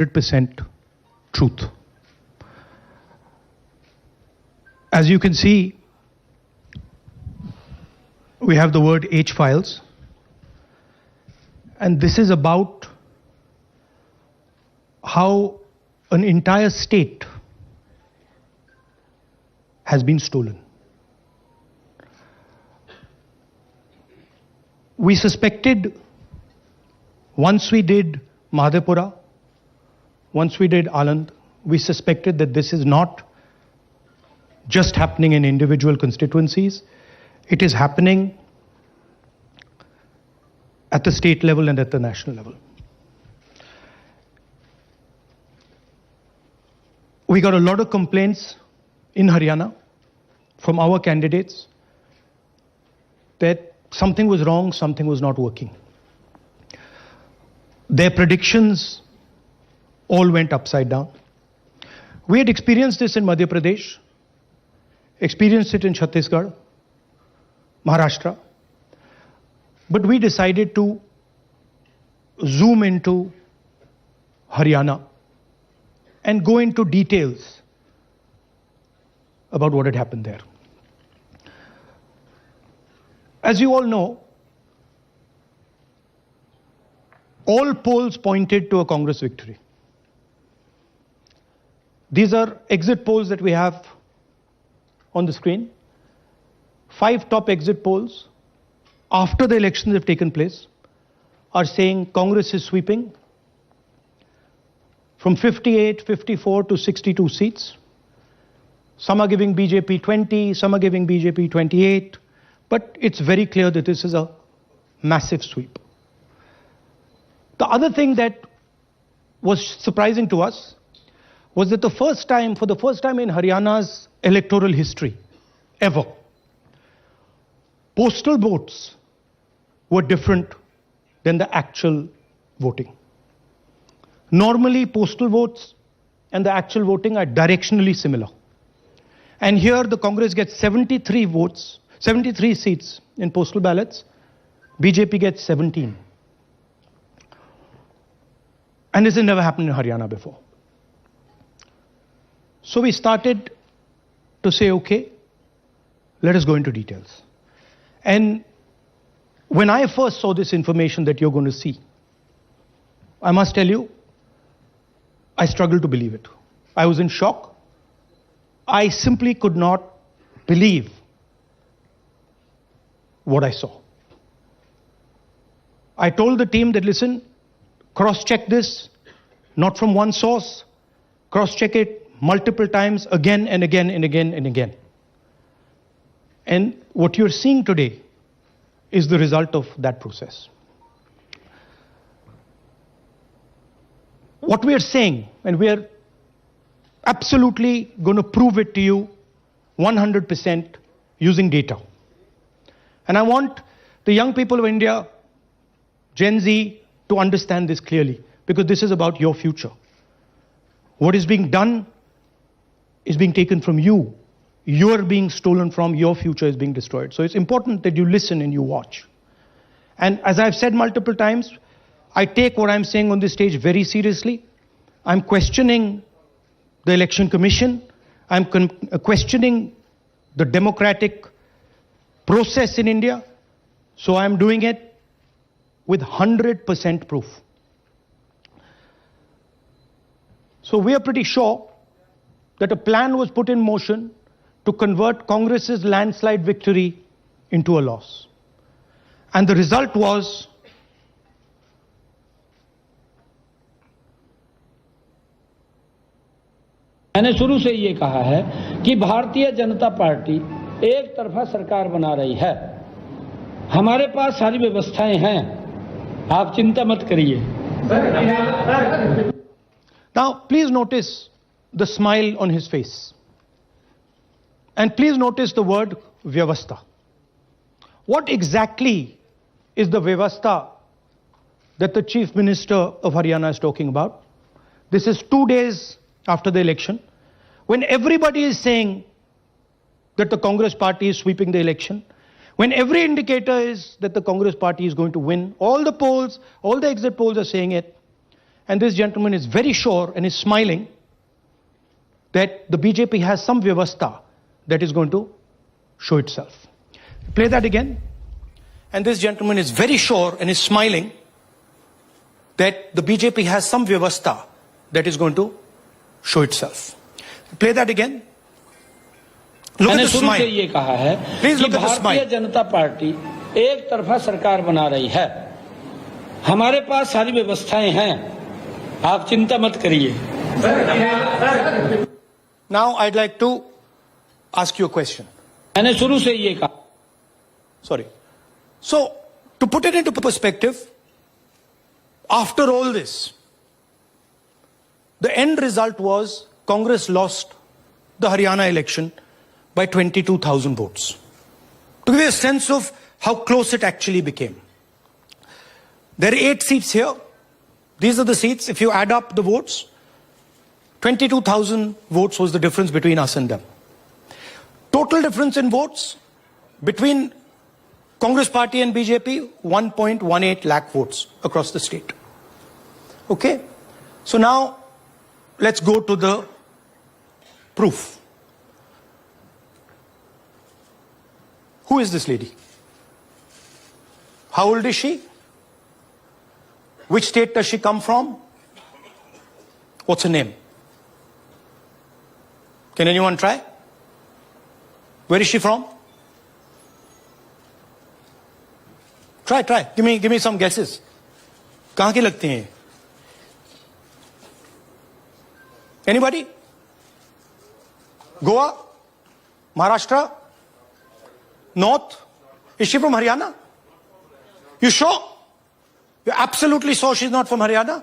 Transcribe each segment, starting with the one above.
100% truth. As you can see, we have the word H files, and this is about how an entire state has been stolen. We suspected, once we did Madhepura, once we did Aland, we suspected that this is not just happening in individual constituencies, it is happening at the state level and at the national level. We got a lot of complaints in Haryana from our candidates that something was wrong, something was not working. Their predictions all went upside down. We had experienced this in Madhya Pradesh, experienced it in Chhattisgarh, Maharashtra, but we decided to zoom into Haryana and go into details about what had happened there. As you all know, all polls pointed to a Congress victory. These are exit polls that we have on the screen. 5 top exit polls after the elections have taken place are saying Congress is sweeping from 58, 54 to 62 seats. Some are giving BJP 20, some are giving BJP 28, but it's very clear that this is a massive sweep. The other thing that was surprising to us was that for the first time in Haryana's electoral history, ever, postal votes were different than the actual voting. Normally, postal votes and the actual voting are directionally similar. And here the Congress gets 73 votes, 73 seats in postal ballots, BJP gets 17. And this has never happened in Haryana before. So we started to say, okay, let us go into details. And when I first saw this information that you're going to see, I must tell you, I struggled to believe it. I was in shock. I simply could not believe what I saw. I told the team that, listen, cross-check this, not from one source, cross-check it multiple times, again and again and again and again. And what you're seeing today is the result of that process. What we are saying, and we are absolutely going to prove it to you 100% using data. And I want the young people of India, Gen Z, to understand this clearly, because this is about your future. What is being done is being taken from you. You're being stolen from, your future is being destroyed. So it's important that you listen and you watch. And as I've said multiple times, I take what I'm saying on this stage very seriously. I'm questioning the Election Commission. I'm questioning the democratic process in India. So I'm doing it with 100% proof. So we are pretty sure that a plan was put in motion to convert Congress's landslide victory into a loss. And the result was मैंने शुरू से ये कहा है कि Bharatiya Janata party एक तरफा सरकार बना रही है। हमारे पास सारी व्यवस्थाएं हैं, आप चिंता मत करिए। Now, please notice the smile on his face. And please notice the word Vyavastha. What exactly is the Vyavastha that the Chief Minister of Haryana is talking about? This is 2 days after the election, when everybody is saying that the Congress party is sweeping the election, when every indicator is that the Congress party is going to win, all the polls, all the exit polls are saying it, and this gentleman is very sure and is smiling that the BJP has some vyavastha that is going to show itself. Play that again. And this gentleman is very sure and is smiling that the BJP has some vyavastha that is going to show itself. Play that again. Look at the smile. मैंने शुरू से ये कहा है कि Bharatiya Janata party एक तरफा सरकार बना रही है। हमारे पास सारी व्यवस्थाएं हैं, आप चिंता मत करिए। Now I'd like to ask you a question. मैंने शुरू से ये कहा। Sorry. So, to put it into perspective, after all this, the end result was Congress lost the Haryana election by 22,000 votes. To give you a sense of how close it actually became. There are 8 seats here. These are the seats. If you add up the votes, 22,000 votes was the difference between us and them. Total difference in votes between Congress party and BJP, 1.18 lakh votes across the state. Okay? So now, let's go to the proof. Who is this lady? How old is she? Which state does she come from? What's her name? Can anyone try? Where is she from? Try. Give me some guesses. कहाँ की लगती हैं? Anybody? Goa? Maharashtra? North? Is she from Haryana? You sure? You're absolutely sure she's not from Haryana?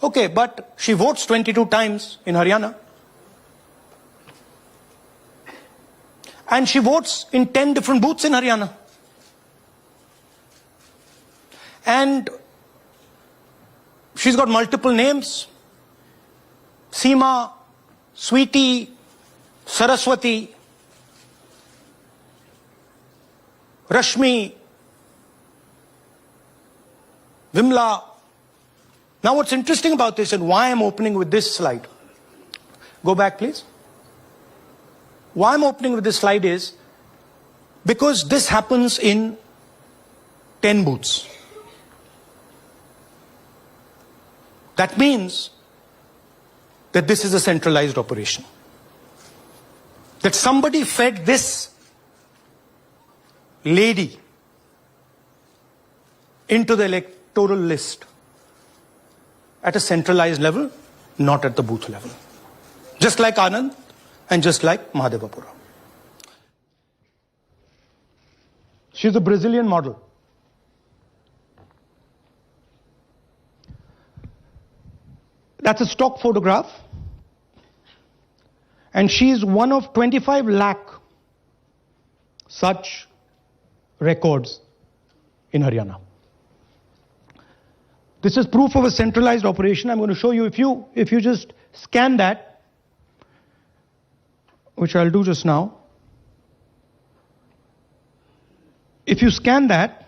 Okay, but she votes 22 times in Haryana. And she votes in 10 different booths in Haryana. And she's got multiple names. Seema, Sweetie, Saraswati, Rashmi, Vimla. Now what's interesting about this and why I'm opening with this slide. Go back please. Why I'm opening with this slide is because this happens in 10 booths. That means that this is a centralized operation. That somebody fed this lady into the electoral list at a centralized level, not at the booth level. Just like Anand and just like Mahadevapura. She's a Brazilian model. That's a stock photograph. And she's one of 25 lakh such records in Haryana. This is proof of a centralized operation. I'm going to show you, if you just scan that, which I'll do just now. If you scan that,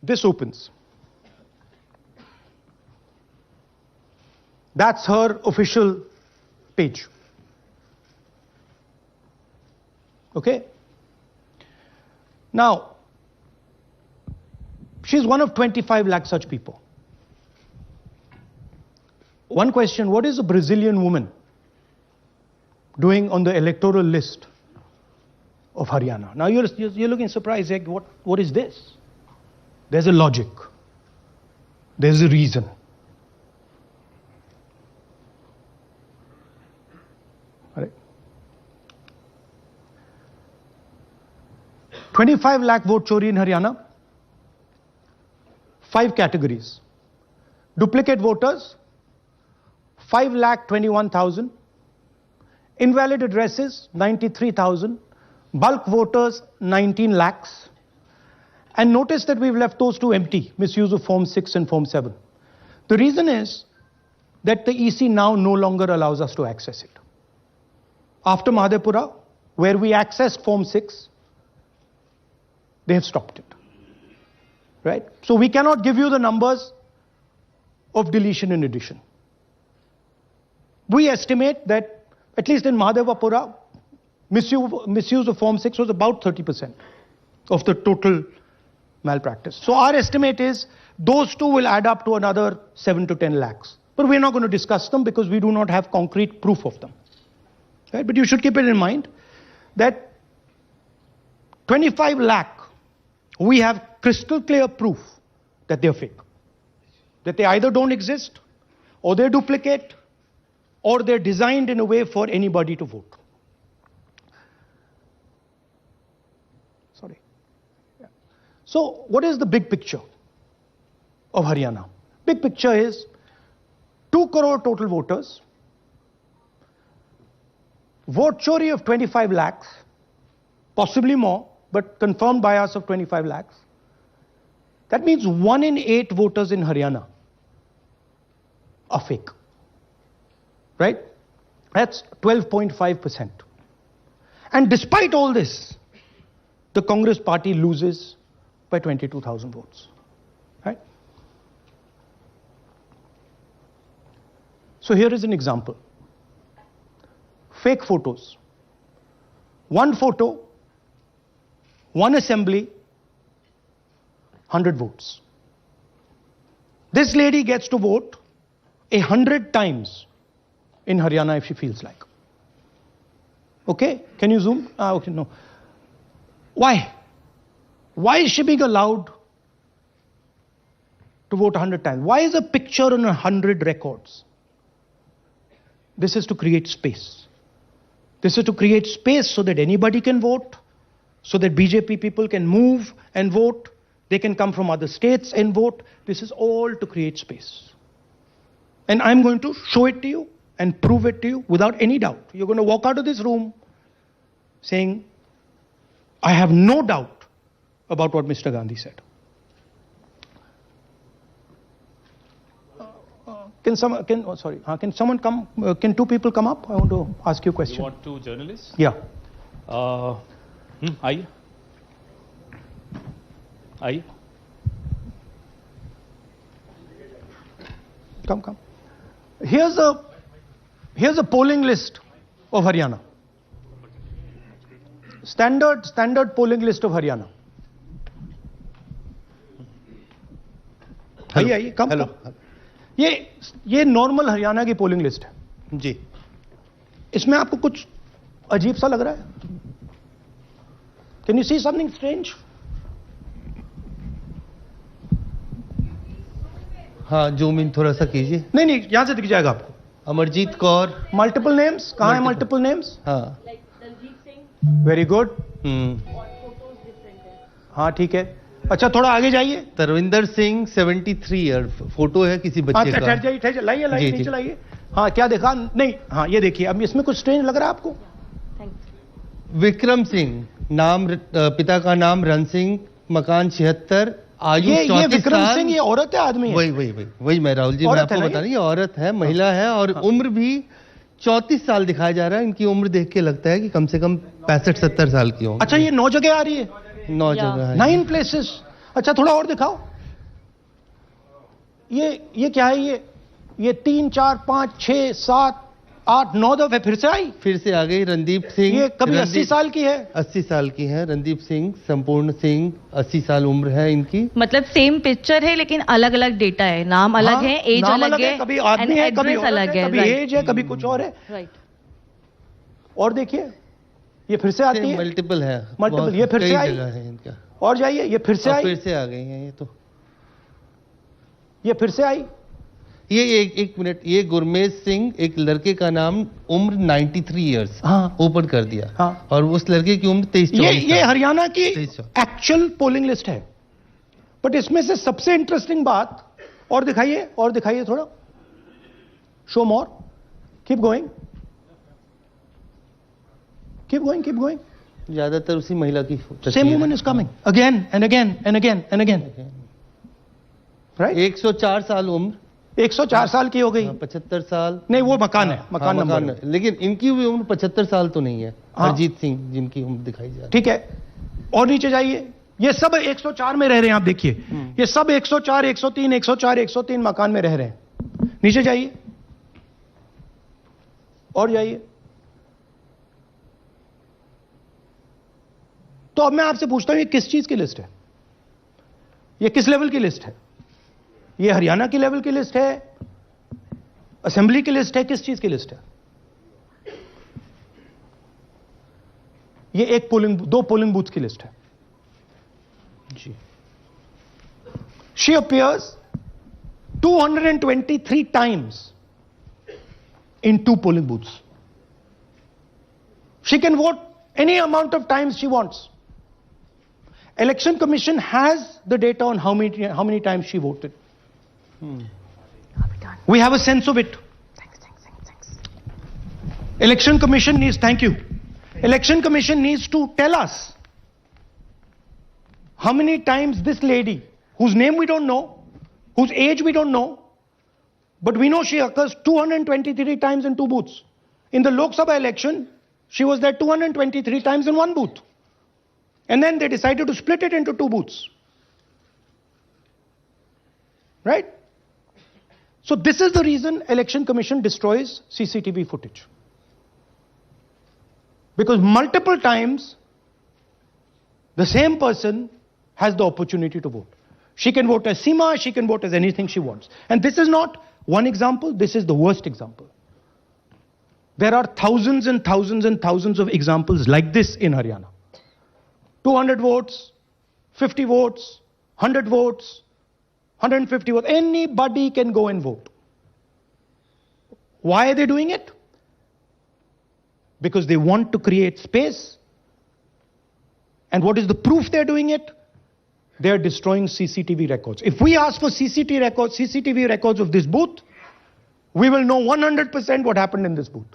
this opens. That's her official page. Okay? Now, she's one of 25 lakh such people. One question, what is a Brazilian woman doing on the electoral list of Haryana? Now you're looking surprised, like, what is this? There's a logic. There's a reason. All right. 25 lakh vote chori in Haryana. 5 categories. Duplicate voters, 5,21,000. Invalid addresses, 93,000. Bulk voters, 19 lakhs. And notice that we've left those two empty, misuse of Form 6 and Form 7. The reason is that the EC now no longer allows us to access it. after Madhepura, where we accessed Form 6, they have stopped it. Right? So we cannot give you the numbers of deletion and addition. We estimate that, at least in Madhepura, misuse of Form 6 was about 30% of the total malpractice. So our estimate is those two will add up to another 7 to 10 lakhs. But we're not going to discuss them because we do not have concrete proof of them. Right? But you should keep it in mind that 25 lakh, we have crystal clear proof that they're fake. That they either don't exist, or they duplicate, or they're designed in a way for anybody to vote. Sorry. Yeah. So what is the big picture of Haryana? Big picture is 2 crore total voters, vote chori of 25 lakhs, possibly more, but confirmed by us of 25 lakhs. That means 1 in 8 voters in Haryana are fake. Right? That's 12.5%. And despite all this, the Congress party loses by 22,000 votes. Right? So here is an example. Fake photos. 1 photo, 1 assembly, 100 votes. This lady gets to vote 100 times in Haryana if she feels like. Okay? Can you zoom? Okay, no. Why? Why is she being allowed to vote 100 times? Why is a picture on 100 records? This is to create space. This is to create space so that anybody can vote, so that BJP people can move and vote. They can come from other states and vote. This is all to create space. And I'm going to show it to you and prove it to you without any doubt. You're going to walk out of this room saying, I have no doubt about what Mr. Gandhi said. Can someone come? Can 2 people come up? I want to ask you a question. You want 2 journalists? Yeah. आइए आइए Come. Here's a polling list of Haryana. Standard polling list of Haryana. आइए come hello ये normal Haryana की polling list है जी। इसमें आपको कुछ अजीब सा लग रहा है? Can you see something strange? हाँ, जूम इन थोड़ा सा कीजिए। नहीं यहां से दिख जाएगा आपको। अमरजीत कौर, मल्टीपल नेम्स कहां है? मल्टीपल नेम्स, हाँ, वेरी गुड। हाँ ठीक है। अच्छा थोड़ा आगे जाइए। तरविंदर सिंह 73 ईयर, फोटो है किसी बच्चे का। ठहर जाइए लाइए नीचे लाइए। हाँ क्या देखा? नहीं हाँ ये देखिए, अब इसमें कुछ स्ट्रेंज लग रहा है आपको? विक्रम सिंह, नाम पिता का नाम रन सिंह, मकान 76, आयु 34 साल। विक्रम सिंह ये औरत है आदमी है? वही मैं राहुल जी मैं आपको बता रही हूँ, औरत है, महिला है, और उम्र भी 34 साल दिखाया जा रहा है। इनकी उम्र देख के लगता है कि कम से कम 65-70 साल की होगी। अच्छा ये 9 जगह आ रही है? 9 जगह है। 9 प्लेसेस। अच्छा थोड़ा और दिखाओ। ये क्या है? ये 3 4 5 6 7 8 9 दफे फिर से आ गई। रणदीप सिंह, ये कभी 80 साल की है? 80 साल की है। रणदीप सिंह, संपूर्ण सिंह, 80 साल उम्र है इनकी। मतलब सेम पिक्चर है लेकिन अलग अलग डेटा है, नाम अलग है, एज अलग है, कभी आदमी है, कभी अलग है, कभी एज है, कभी कुछ और है। राइट। और देखिए ये फिर से आती है। मल्टीपल है, मल्टीपल। ये फिर से आई है इनका। और जाइए, ये फिर से आई, फिर से आ गई है। ये तो ये फिर से आई। ये एक मिनट, ये गुरमेज सिंह, एक लड़के का नाम, उम्र 93 इयर्स, हाँ, ओपन कर दिया। हाँ, और उस लड़के की उम्र 23-24। ये हरियाणा की एक्चुअल पोलिंग लिस्ट है। बट इसमें से सबसे इंटरेस्टिंग बात, और दिखाइए थोड़ा, शो मोर, कीप गोइंग, ज्यादातर उसी महिला की। Same woman is coming again and again and again and again. Right. 104 साल उम्र, 104 साल की हो गई। 75 साल नहीं, वो मकान है, मकान नंबर है। लेकिन इनकी भी उम्र 75 साल तो नहीं है। हरजीत सिंह जिनकी उम्र दिखाई जा रही है। ठीक है, और नीचे जाइए, ये सब 104 में रह रहे हैं। आप देखिए, ये सब 104, 103, 104, 103 मकान में रह रहे हैं। नीचे जाइए और जाइए। तो अब मैं आपसे पूछता हूं, ये किस चीज की लिस्ट है? ये किस लेवल की लिस्ट है? ये हरियाणा की लेवल की लिस्ट है, असेंबली की लिस्ट है, किस चीज की लिस्ट है? ये दो पोलिंग बूथ की लिस्ट है जी। She appears 223 times in 2 polling booths. She can vote any amount of times she wants. Election Commission has the data on how many times she voted. We have a sense of it. Thanks. Election Commission needs, thank you. Election Commission needs to tell us how many times this lady, whose name we don't know, whose age we don't know, but we know she occurs 223 times in 2 booths. In the Lok Sabha election, she was there 223 times in 1 booth. And then they decided to split it into 2 booths. Right? So this is the reason Election Commission destroys CCTV footage. Because multiple times, the same person has the opportunity to vote. She can vote as Seema, she can vote as anything she wants. And this is not one example, this is the worst example. There are thousands and thousands and thousands of examples like this in Haryana. 200 votes, 50 votes, 100 votes, 150 votes. Anybody can go and vote. Why are they doing it? Because they want to create space. And what is the proof they're doing it? They're destroying CCTV records. If we ask for CCTV records of this booth, we will know 100% what happened in this booth.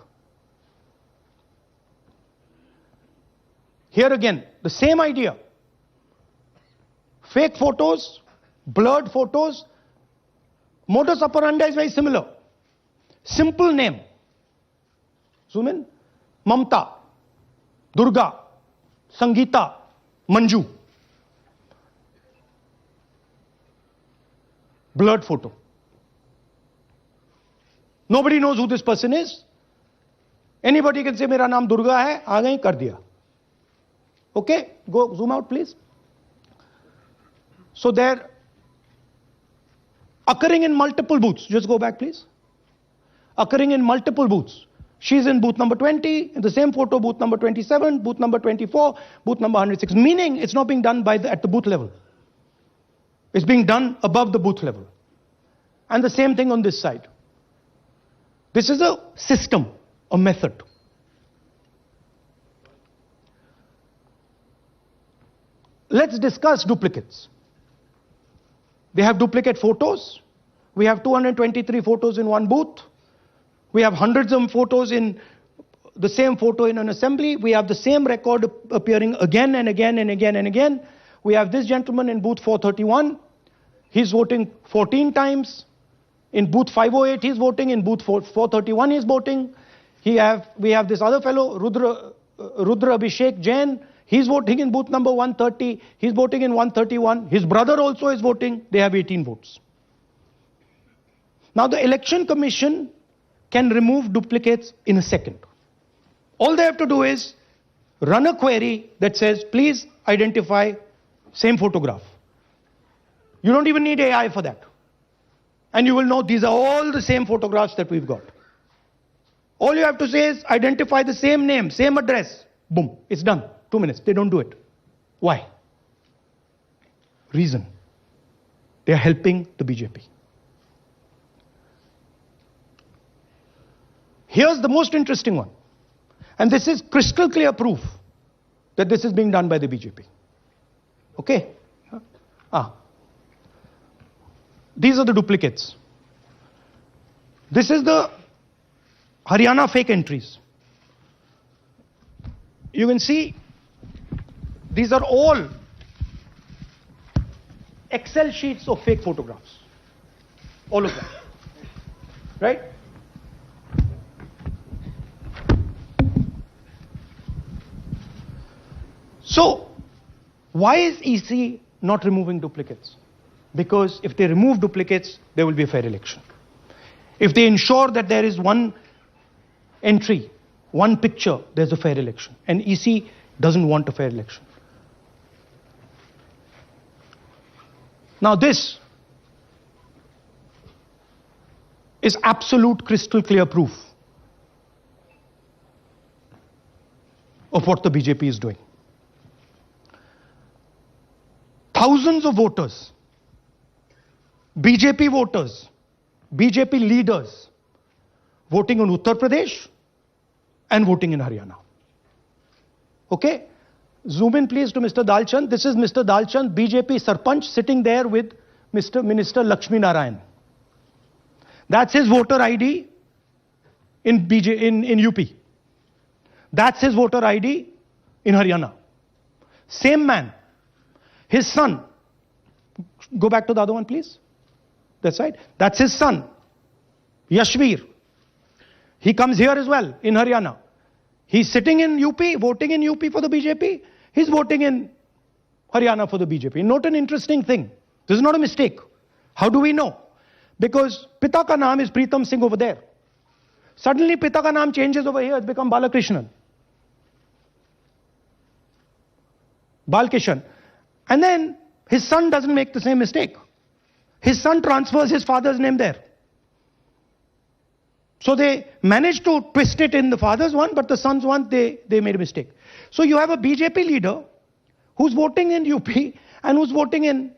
Here again, the same idea. Fake photos, blurred photos. Modus operandi is very similar. Simple name. Zoom in. Mamta, Durga, Sangeeta, Manju. Blurred photo. Nobody knows who this person is. Anybody can say, मेरा नाम दुर्गा है, आ गई, कर दिया. Okay, go zoom out please. So they're occurring in multiple booths. Just go back please. Occurring in multiple booths. She's in booth number 20, in the same photo, booth number 27, booth number 24, booth number 106. Meaning it's not being done at the booth level. It's being done above the booth level. And the same thing on this side. This is a system, a method. Let's discuss duplicates. They have duplicate photos. We have 223 photos in 1 booth. We have hundreds of photos in the same photo in an assembly. We have the same record appearing again and again and again and again. We have this gentleman in booth 431. He's voting 14 times. In booth 508, he's voting. In booth 431, he's voting. We have this other fellow, Rudra Abhishek Jain. He's voting in booth number 130. He's voting in 131. His brother also is voting. They have 18 votes. Now the Election Commission can remove duplicates in a second. All they have to do is run a query that says, please identify same photograph. You don't even need AI for that. And you will know these are all the same photographs that we've got. All you have to say is identify the same name, same address. Boom, it's done. 2 minutes. They don't do it. Why? Reason. They are helping the BJP. Here's the most interesting one. And this is crystal clear proof that this is being done by the BJP. Okay? These are the duplicates. This is the Haryana fake entries. You can see these are all Excel sheets of fake photographs. All of them. right? So, why is EC not removing duplicates? Because if they remove duplicates, there will be a fair election. If they ensure that there is one entry, one picture, there's a fair election. And EC doesn't want a fair election. Now this is absolute crystal clear proof of what the BJP is doing. Thousands of voters, BJP voters, BJP leaders voting in Uttar Pradesh and voting in Haryana. Okay? Zoom in please to Mr. Dalchand. This is Mr. Dalchand, BJP Sarpanch, sitting there with Minister Lakshmi Narayan. That's his voter ID in UP. That's his voter ID in Haryana. Same man. His son. Go back to the other one, please. That's right. That's his son, Yashveer. He comes here as well, in Haryana. He's sitting in UP, voting in UP for the BJP. He's voting in Haryana for the BJP. Note an interesting thing. This is not a mistake. How do we know? Because Pita ka naam is Pritam Singh over there. Suddenly Pita ka naam changes over here. It's become Balakrishnan. Balkishan. And then his son doesn't make the same mistake. His son transfers his father's name there. So they managed to twist it in the father's one, but the son's one, they made a mistake. So you have a BJP leader who's voting in UP and who's voting in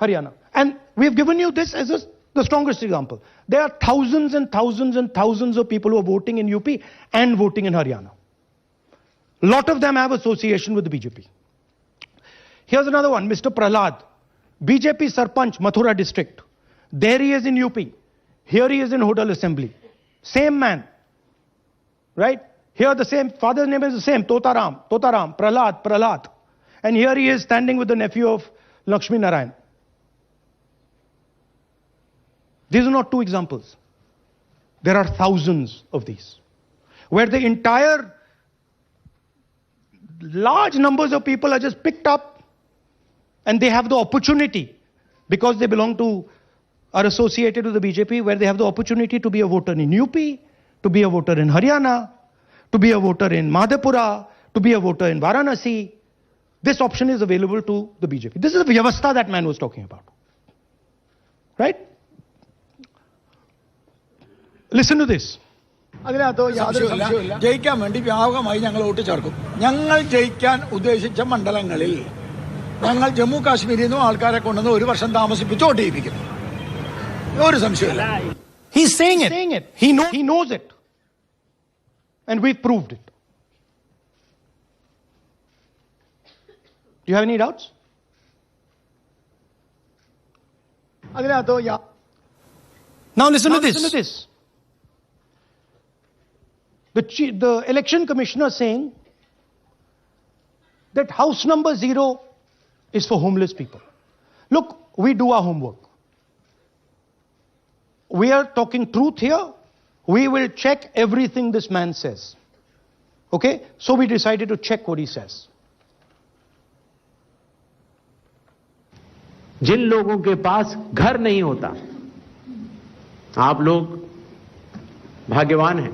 Haryana. And we've given you this as the strongest example. There are thousands and thousands and thousands of people who are voting in UP and voting in Haryana. A lot of them have association with the BJP. Here's another one, Mr. Prahlad, BJP Sarpanch, Mathura district. There he is in UP. Here he is in Hodal Assembly. Same man. Right? Here the same, father's name is the same, Totaram, Prahlad. And here he is standing with the nephew of Lakshmi Narayan. These are not two examples. There are thousands of these. Where the entire large numbers of people are just picked up and they have the opportunity, because they belong to, are associated with the BJP, where they have the opportunity to be a voter in UP, to be a voter in Haryana, to be a voter in Madhepura, to be a voter in Varanasi. This option is available to the BJP. This is the Vyavastha that man was talking about. Right? Listen to this. ജയിക്കാൻ വേണ്ടി വ്യാപകമായി ഞങ്ങൾ vote ചേർക്കും. ഞങ്ങൾ ജയിക്കാൻ ഉദ്ദേശിച്ച മണ്ഡലങ്ങളിൽ ഞങ്ങൾ ജമ്മു കാശ്മീരിൽ നിന്നും ആൾക്കാരെ കൊണ്ടുവന്ന് ഒരു വർഷം താമസിപ്പിച്ച് വോട്ട് ചെയ്യിപ്പിക്കും. ഒരു സംശയമില്ല. He's saying it. He knows it. And we've proved it. Do you have any doubts? Now listen to this. The election commissioner saying that house number 0 is for homeless people. Look, we do our homework. We are talking truth here. We will check everything this man says. Okay? So we decided to check what he says. जिन लोगों के पास घर नहीं होता, आप लोग भाग्यवान हैं.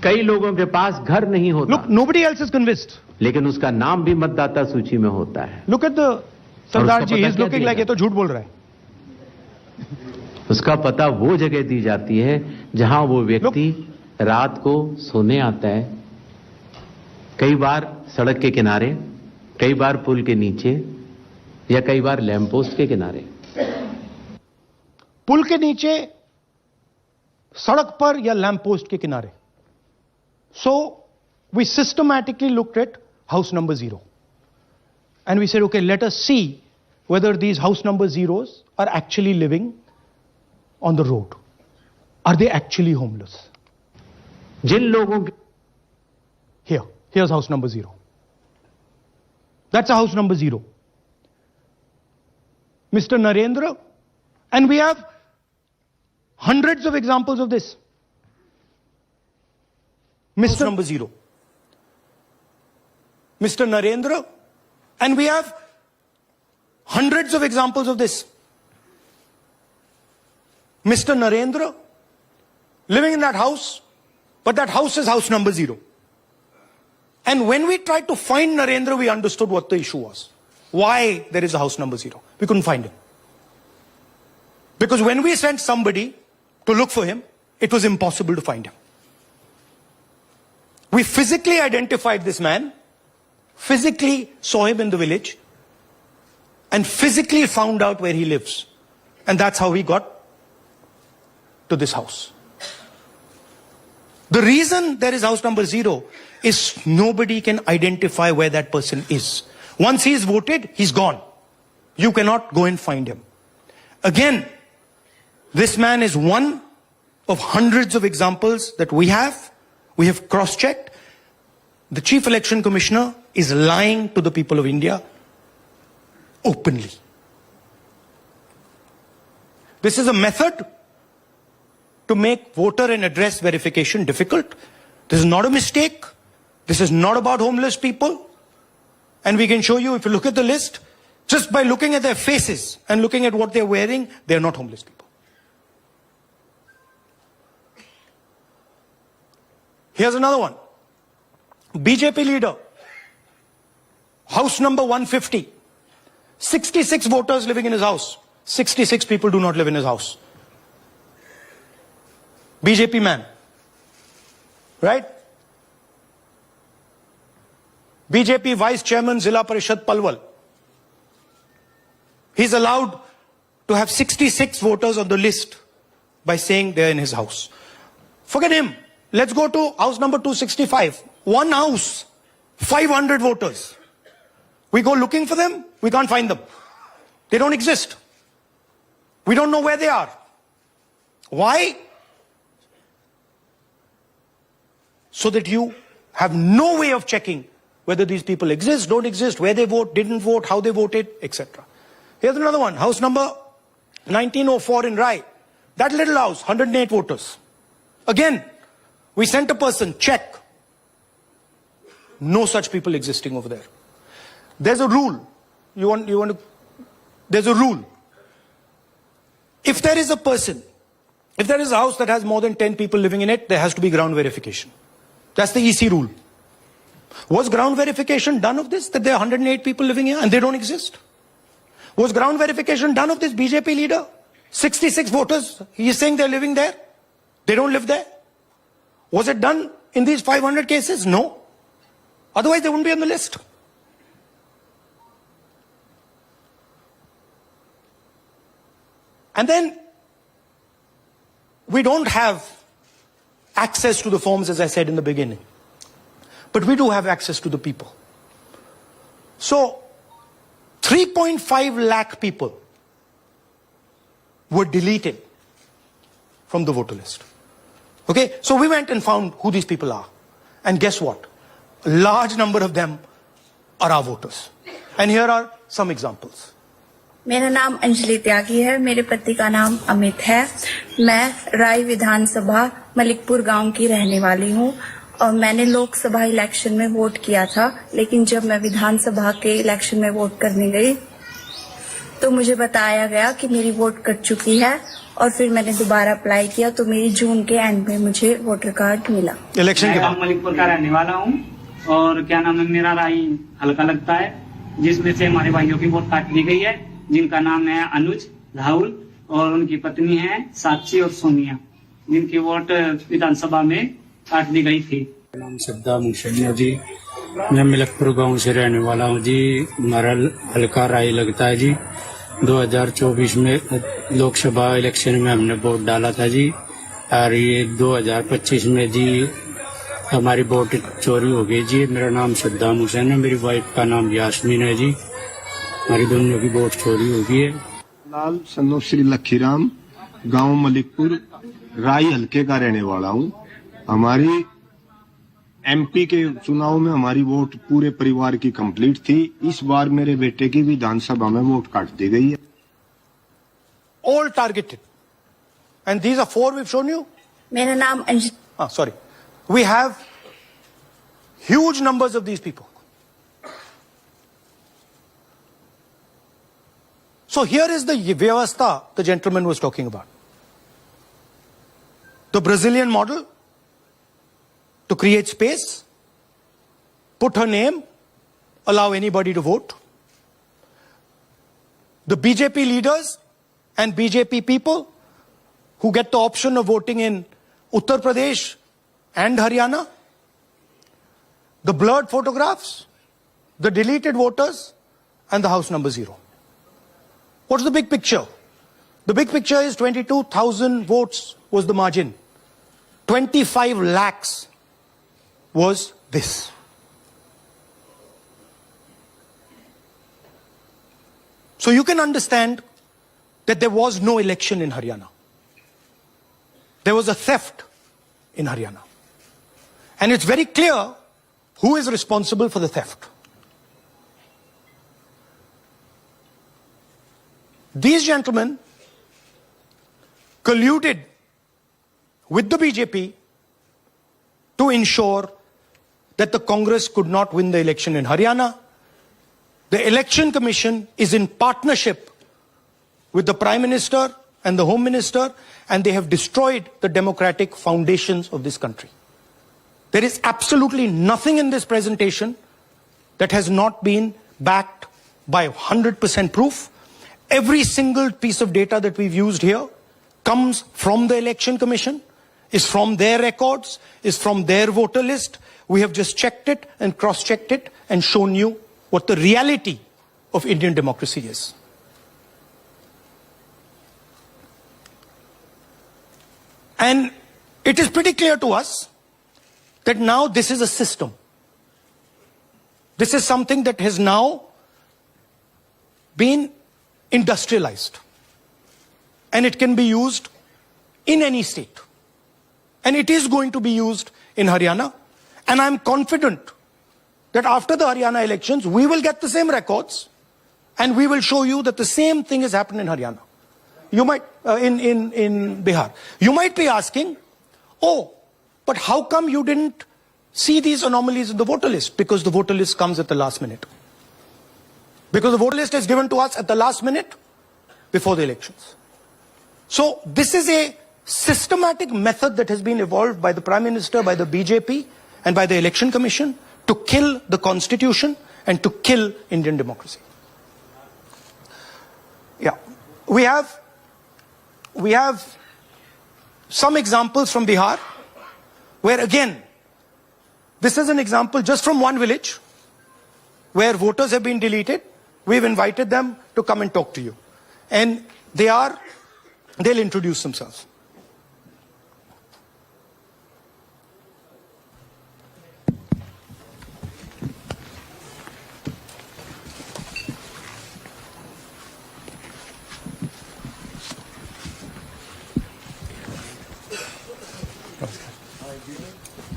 कई लोगों के पास घर नहीं होता. Look, nobody else is convinced. लेकिन उसका नाम भी मतदाता सूची में होता है. Look at the Sardar ji, he's looking like ये तो झूठ बोल रहा है. उसका पता वो जगह दी जाती है जहां वो व्यक्ति रात को सोने आता है. कई बार सड़क के किनारे, कई बार पुल के नीचे, या कई बार लैंप पोस्ट के किनारे. पुल के नीचे, सड़क पर या लैंप पोस्ट के किनारे. So we systematically looked at house number 0. And we said, okay, let us see whether these house number 0s are actually living on the road. Are they actually homeless? जिन लोगों के Here's house number 0. That's a house number 0. Mr. Narendra, and we have hundreds of examples of this. Mr. Number 0. Mr. Narendra. And we have hundreds of examples of this. Mr. Narendra living in that house, but that house is house number 0. And when we tried to find Narendra, we understood what the issue was. Why there is a house number 0. We couldn't find him. Because when we sent somebody to look for him, it was impossible to find him. We physically identified this man, physically saw him in the village, and physically found out where he lives. And that's how he got to this house. The reason there is house number 0 is nobody can identify where that person is. Once he is voted, he's gone. You cannot go and find him. Again, this man is one of hundreds of examples that we have. We have cross-checked. The Chief Election Commissioner is lying to the people of India openly. This is a method to make voter and address verification difficult. This is not a mistake. This is not about homeless people. And we can show you, if you look at the list, just by looking at their faces and looking at what they're wearing, they're not homeless people. Here's another one. BJP leader, house number 150. 66 voters living in his house. 66 people do not live in his house. BJP man. Right? BJP Vice Chairman Zilla Parishad Palwal. He's allowed to have 66 voters on the list by saying they're in his house. Forget him. Let's go to house number 265. One house, 500 voters. We go looking for them, we can't find them. They don't exist. We don't know where they are. Why? So that you have no way of checking whether these people exist, don't exist, where they vote, didn't vote, how they voted, etc. Here's another one. House number 1904 in Rai. That little house, 108 voters. Again, we sent a person, check. No such people existing over there. There's a rule. There's a rule. If there is a person, if there is a house that has more than 10 people living in it, there has to be ground verification. That's the EC rule. Was ground verification done of this, that there are 108 people living here and they don't exist? Was ground verification done of this BJP leader? 66 voters, he is saying they're living there. They don't live there. Was it done in these 500 cases? No. Otherwise they wouldn't be on the list. And then we don't have access to the forms, as I said in the beginning. But we do have access to the people. So 3.5 lakh people were deleted from the voter list. Okay, so we went and found who these people are. And guess what? A large number of them are our voters. And here are some examples. मेरा नाम अंजलि त्यागी है, मेरे पति का नाम अमित है। मैं राय विधानसभा मलिकपुर गांव की रहने वाली हूं और मैंने लोकसभा इलेक्शन में वोट किया था, लेकिन जब मैं विधानसभा के इलेक्शन में वोट करने गई तो मुझे बताया गया कि मेरी वोट कट चुकी है और फिर मैंने दोबारा अप्लाई किया तो मेरी जून के एंड में मुझे वोटर कार्ड मिला। इलेक्शन के बाद मलिकपुर का रहने वाला हूँ और क्या नाम है, मेरा राय हल्का लगता है, जिसमें से हमारे भाइयों की वोट काट दी गई है, जिनका नाम है अनुज, राहुल और उनकी पत्नी है साक्षी और सोनिया, जिनकी वोट विधानसभा में काट दी गई थी। नाम श्रद्धा मुंशिया जी, मैं मलिकपुर गांव से रहने वाला हूं जी। हमारा हल्का राय लगता है जी। 2024 में लोकसभा इलेक्शन में हमने वोट डाला था जी और ये 2025 में जी हमारी वोट चोरी हो गई जी। मेरा नाम श्रद्धा मुंशिया है, मेरी वाइफ का नाम यास्मीन है जी। हमारी दोनों की वोट चोरी हो गई है। लाल सन्नो श्री लखीराम, गांव मलिकपुर, राय हल्के का रहने वाला हूं। हमारी एमपी के चुनाव में हमारी वोट पूरे परिवार की कंप्लीट थी। इस बार मेरे बेटे की विधानसभा में वोट काट दी गई है। All targeted. And these are 4 we've shown you? मेरा नाम Anjali. Sorry. We have huge numbers of these people. So here is the vyavastha the gentleman was talking about. The Brazilian model to create space, put her name, allow anybody to vote. The BJP leaders and BJP people who get the option of voting in Uttar Pradesh and Haryana. The blurred photographs, the deleted voters, and the house number 0. What's the big picture? The big picture is 22,000 votes was the margin. 25 lakhs was this. So you can understand that there was no election in Haryana. There was a theft in Haryana. And it's very clear who is responsible for the theft. These gentlemen colluded with the BJP to ensure that the Congress could not win the election in Haryana. The Election Commission is in partnership with the Prime Minister and the Home Minister, and they have destroyed the democratic foundations of this country. There is absolutely nothing in this presentation that has not been backed by 100% proof. Every single piece of data that we've used here comes from the Election Commission, is from their records, is from their voter list. We have just checked it and cross-checked it and shown you what the reality of Indian democracy is. And it is pretty clear to us that now this is a system. This is something that has now been industrialized. And it can be used in any state. And it is going to be used in Haryana. And I'm confident that after the Haryana elections, we will get the same records and we will show you that the same thing has happened in Haryana. You might, in Bihar. You might be asking, oh, but how come you didn't see these anomalies in the voter list? Because the voter list comes at the last minute. Because the voter list is given to us at the last minute before the elections. So this is a systematic method that has been evolved by the Prime Minister, by the BJP and by the Election Commission to kill the Constitution and to kill Indian democracy. Yeah, we have some examples from Bihar where again, this is an example just from one village where voters have been deleted. We've invited them to come and talk to you. And they'll introduce themselves.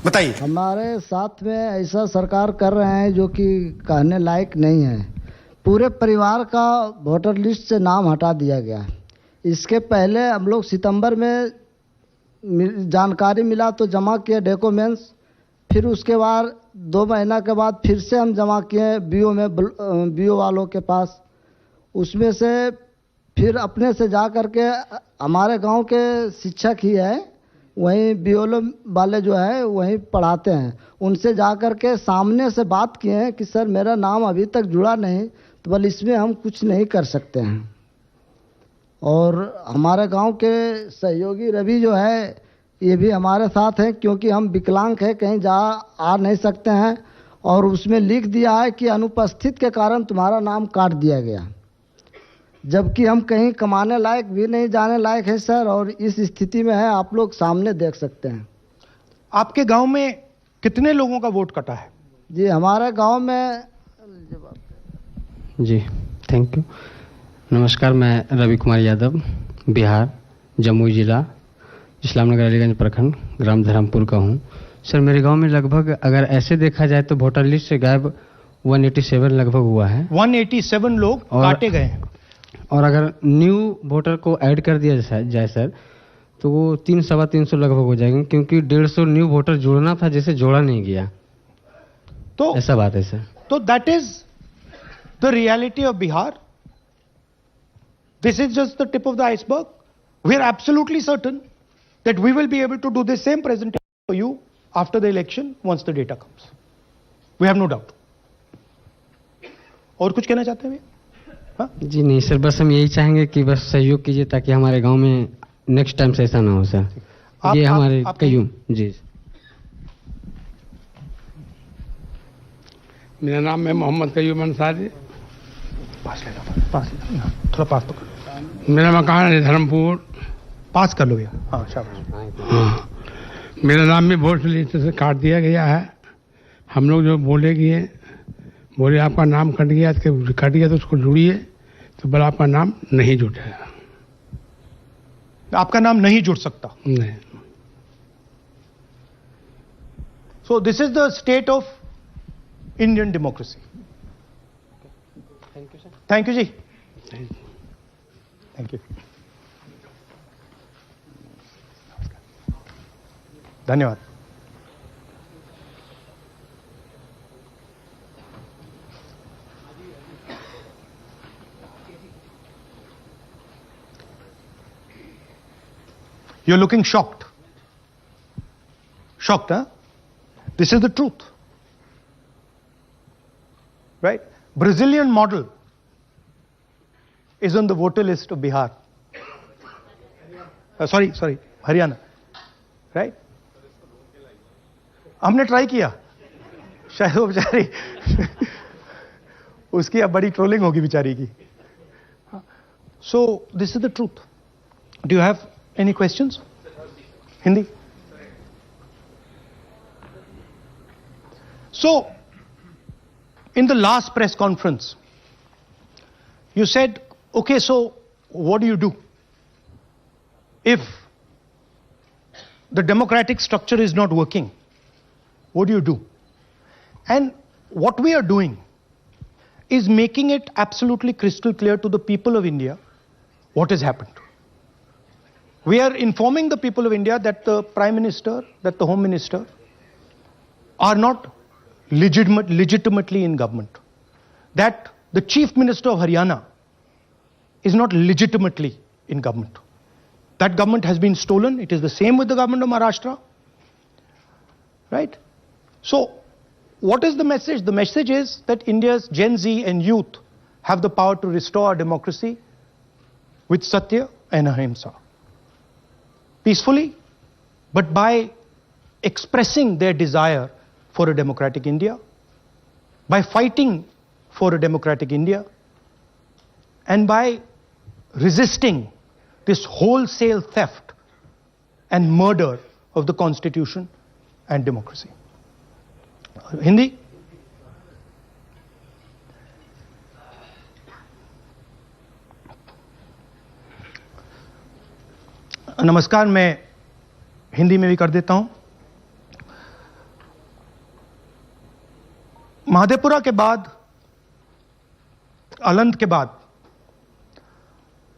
बताइए। हमारे साथ में ऐसा सरकार कर रहे हैं जो कि कहने लायक नहीं है। पूरे परिवार का वोटर लिस्ट से नाम हटा दिया गया। इसके पहले हम लोग सितंबर में जानकारी मिला तो जमा किए डॉक्यूमेंट्स, फिर उसके बाद 2 महीना के बाद फिर से हम जमा किए बीओ में, बीओ वालों के पास। उसमें से फिर अपने से जा कर के हमारे गांव के शिक्षक ही है, वहीं बीओलो वाले जो है वहीं पढ़ाते हैं, उनसे जा कर के सामने से बात किए हैं कि सर मेरा नाम अभी तक जुड़ा नहीं, तो बोले इसमें हम कुछ नहीं कर सकते हैं। और हमारे गांव के सहयोगी रवि जो है ये भी हमारे साथ हैं, क्योंकि हम विकलांग हैं, कहीं आ नहीं सकते हैं, और उसमें लिख दिया है कि अनुपस्थित के कारण तुम्हारा नाम काट दिया गया, जबकि हम कहीं कमाने लायक भी नहीं जाने लायक है सर, और इस स्थिति में है, आप लोग सामने देख सकते हैं। आपके गांव में कितने लोगों का वोट कटा है? जी हमारे गांव में जी थैंक यू। नमस्कार, मैं रवि कुमार यादव, बिहार, जमुई जिला, इस्लामनगर अलीगंज प्रखंड, ग्राम धरमपुर का हूँ। सर मेरे गांव में लगभग अगर ऐसे देखा जाए तो वोटर लिस्ट से गायब 187 लगभग हुआ है। 187 लोग काटे गए हैं। और अगर न्यू वोटर को ऐड कर दिया जाए सर, तो वो 300-325 लगभग हो जाएंगे, क्योंकि 150 न्यू वोटर जोड़ना था जिसे जोड़ा नहीं गया। तो ऐसा बात है सर। तो that is the reality of Bihar. This is just the tip of the iceberg. We are absolutely certain that we will be able to do the same presentation for you after the election once the data comes. We have no doubt. और कुछ कहना चाहते हैं भैया? जी नहीं sir, बस हम यही चाहेंगे कि बस सहयोग कीजिए ताकि हमारे गांव में नेक्स्ट टाइम से ऐसा ना हो सर। ये हमारे कयूम जी। मेरा नाम है मोहम्मद कयूम अंसारी। थोड़ा पास पकड़। मेरा मकान है धर्मपुर। पास कर लो भैया। हाँ शाबाश। हाँ, मेरा नाम भी वोट लिस्ट से काट दिया गया है। हम लोग जो बोले आपका नाम कट गया तो उसको जुड़िए, तो बोला आपका नाम नहीं जुटा। आपका नाम नहीं जुड़ सकता। नहीं। So this is the state of Indian democracy. Thank you sir. Thank you जी। Thank you. धन्यवाद। You're looking shocked. Shocked, huh? This is the truth. Right? Brazilian model is on the voter list of Bihar. Sorry, Haryana. Right? हमने try किया, शायद वो बेचारी उसकी अब बड़ी ट्रोलिंग होगी बेचारी की. So this is the truth. Do you have any questions? Hindi? So, in the last press conference, you said, okay, so what do you do? If the democratic structure is not working, what do you do? And what we are doing is making it absolutely crystal clear to the people of India what has happened. We are informing the people of India that the Prime Minister, that the Home Minister are not legitimately in government. That the Chief Minister of Haryana is not legitimately in government. That government has been stolen. It is the same with the government of Maharashtra. Right? So, what is the message? The message is that India's Gen Z and youth have the power to restore our democracy with Satya and Ahimsa. Peacefully, but by expressing their desire for a democratic India, by fighting for a democratic India, and by resisting this wholesale theft and murder of the Constitution and democracy. Hindi? नमस्कार, मैं हिंदी में भी कर देता हूं. महादेपुरा के बाद, अलंध के बाद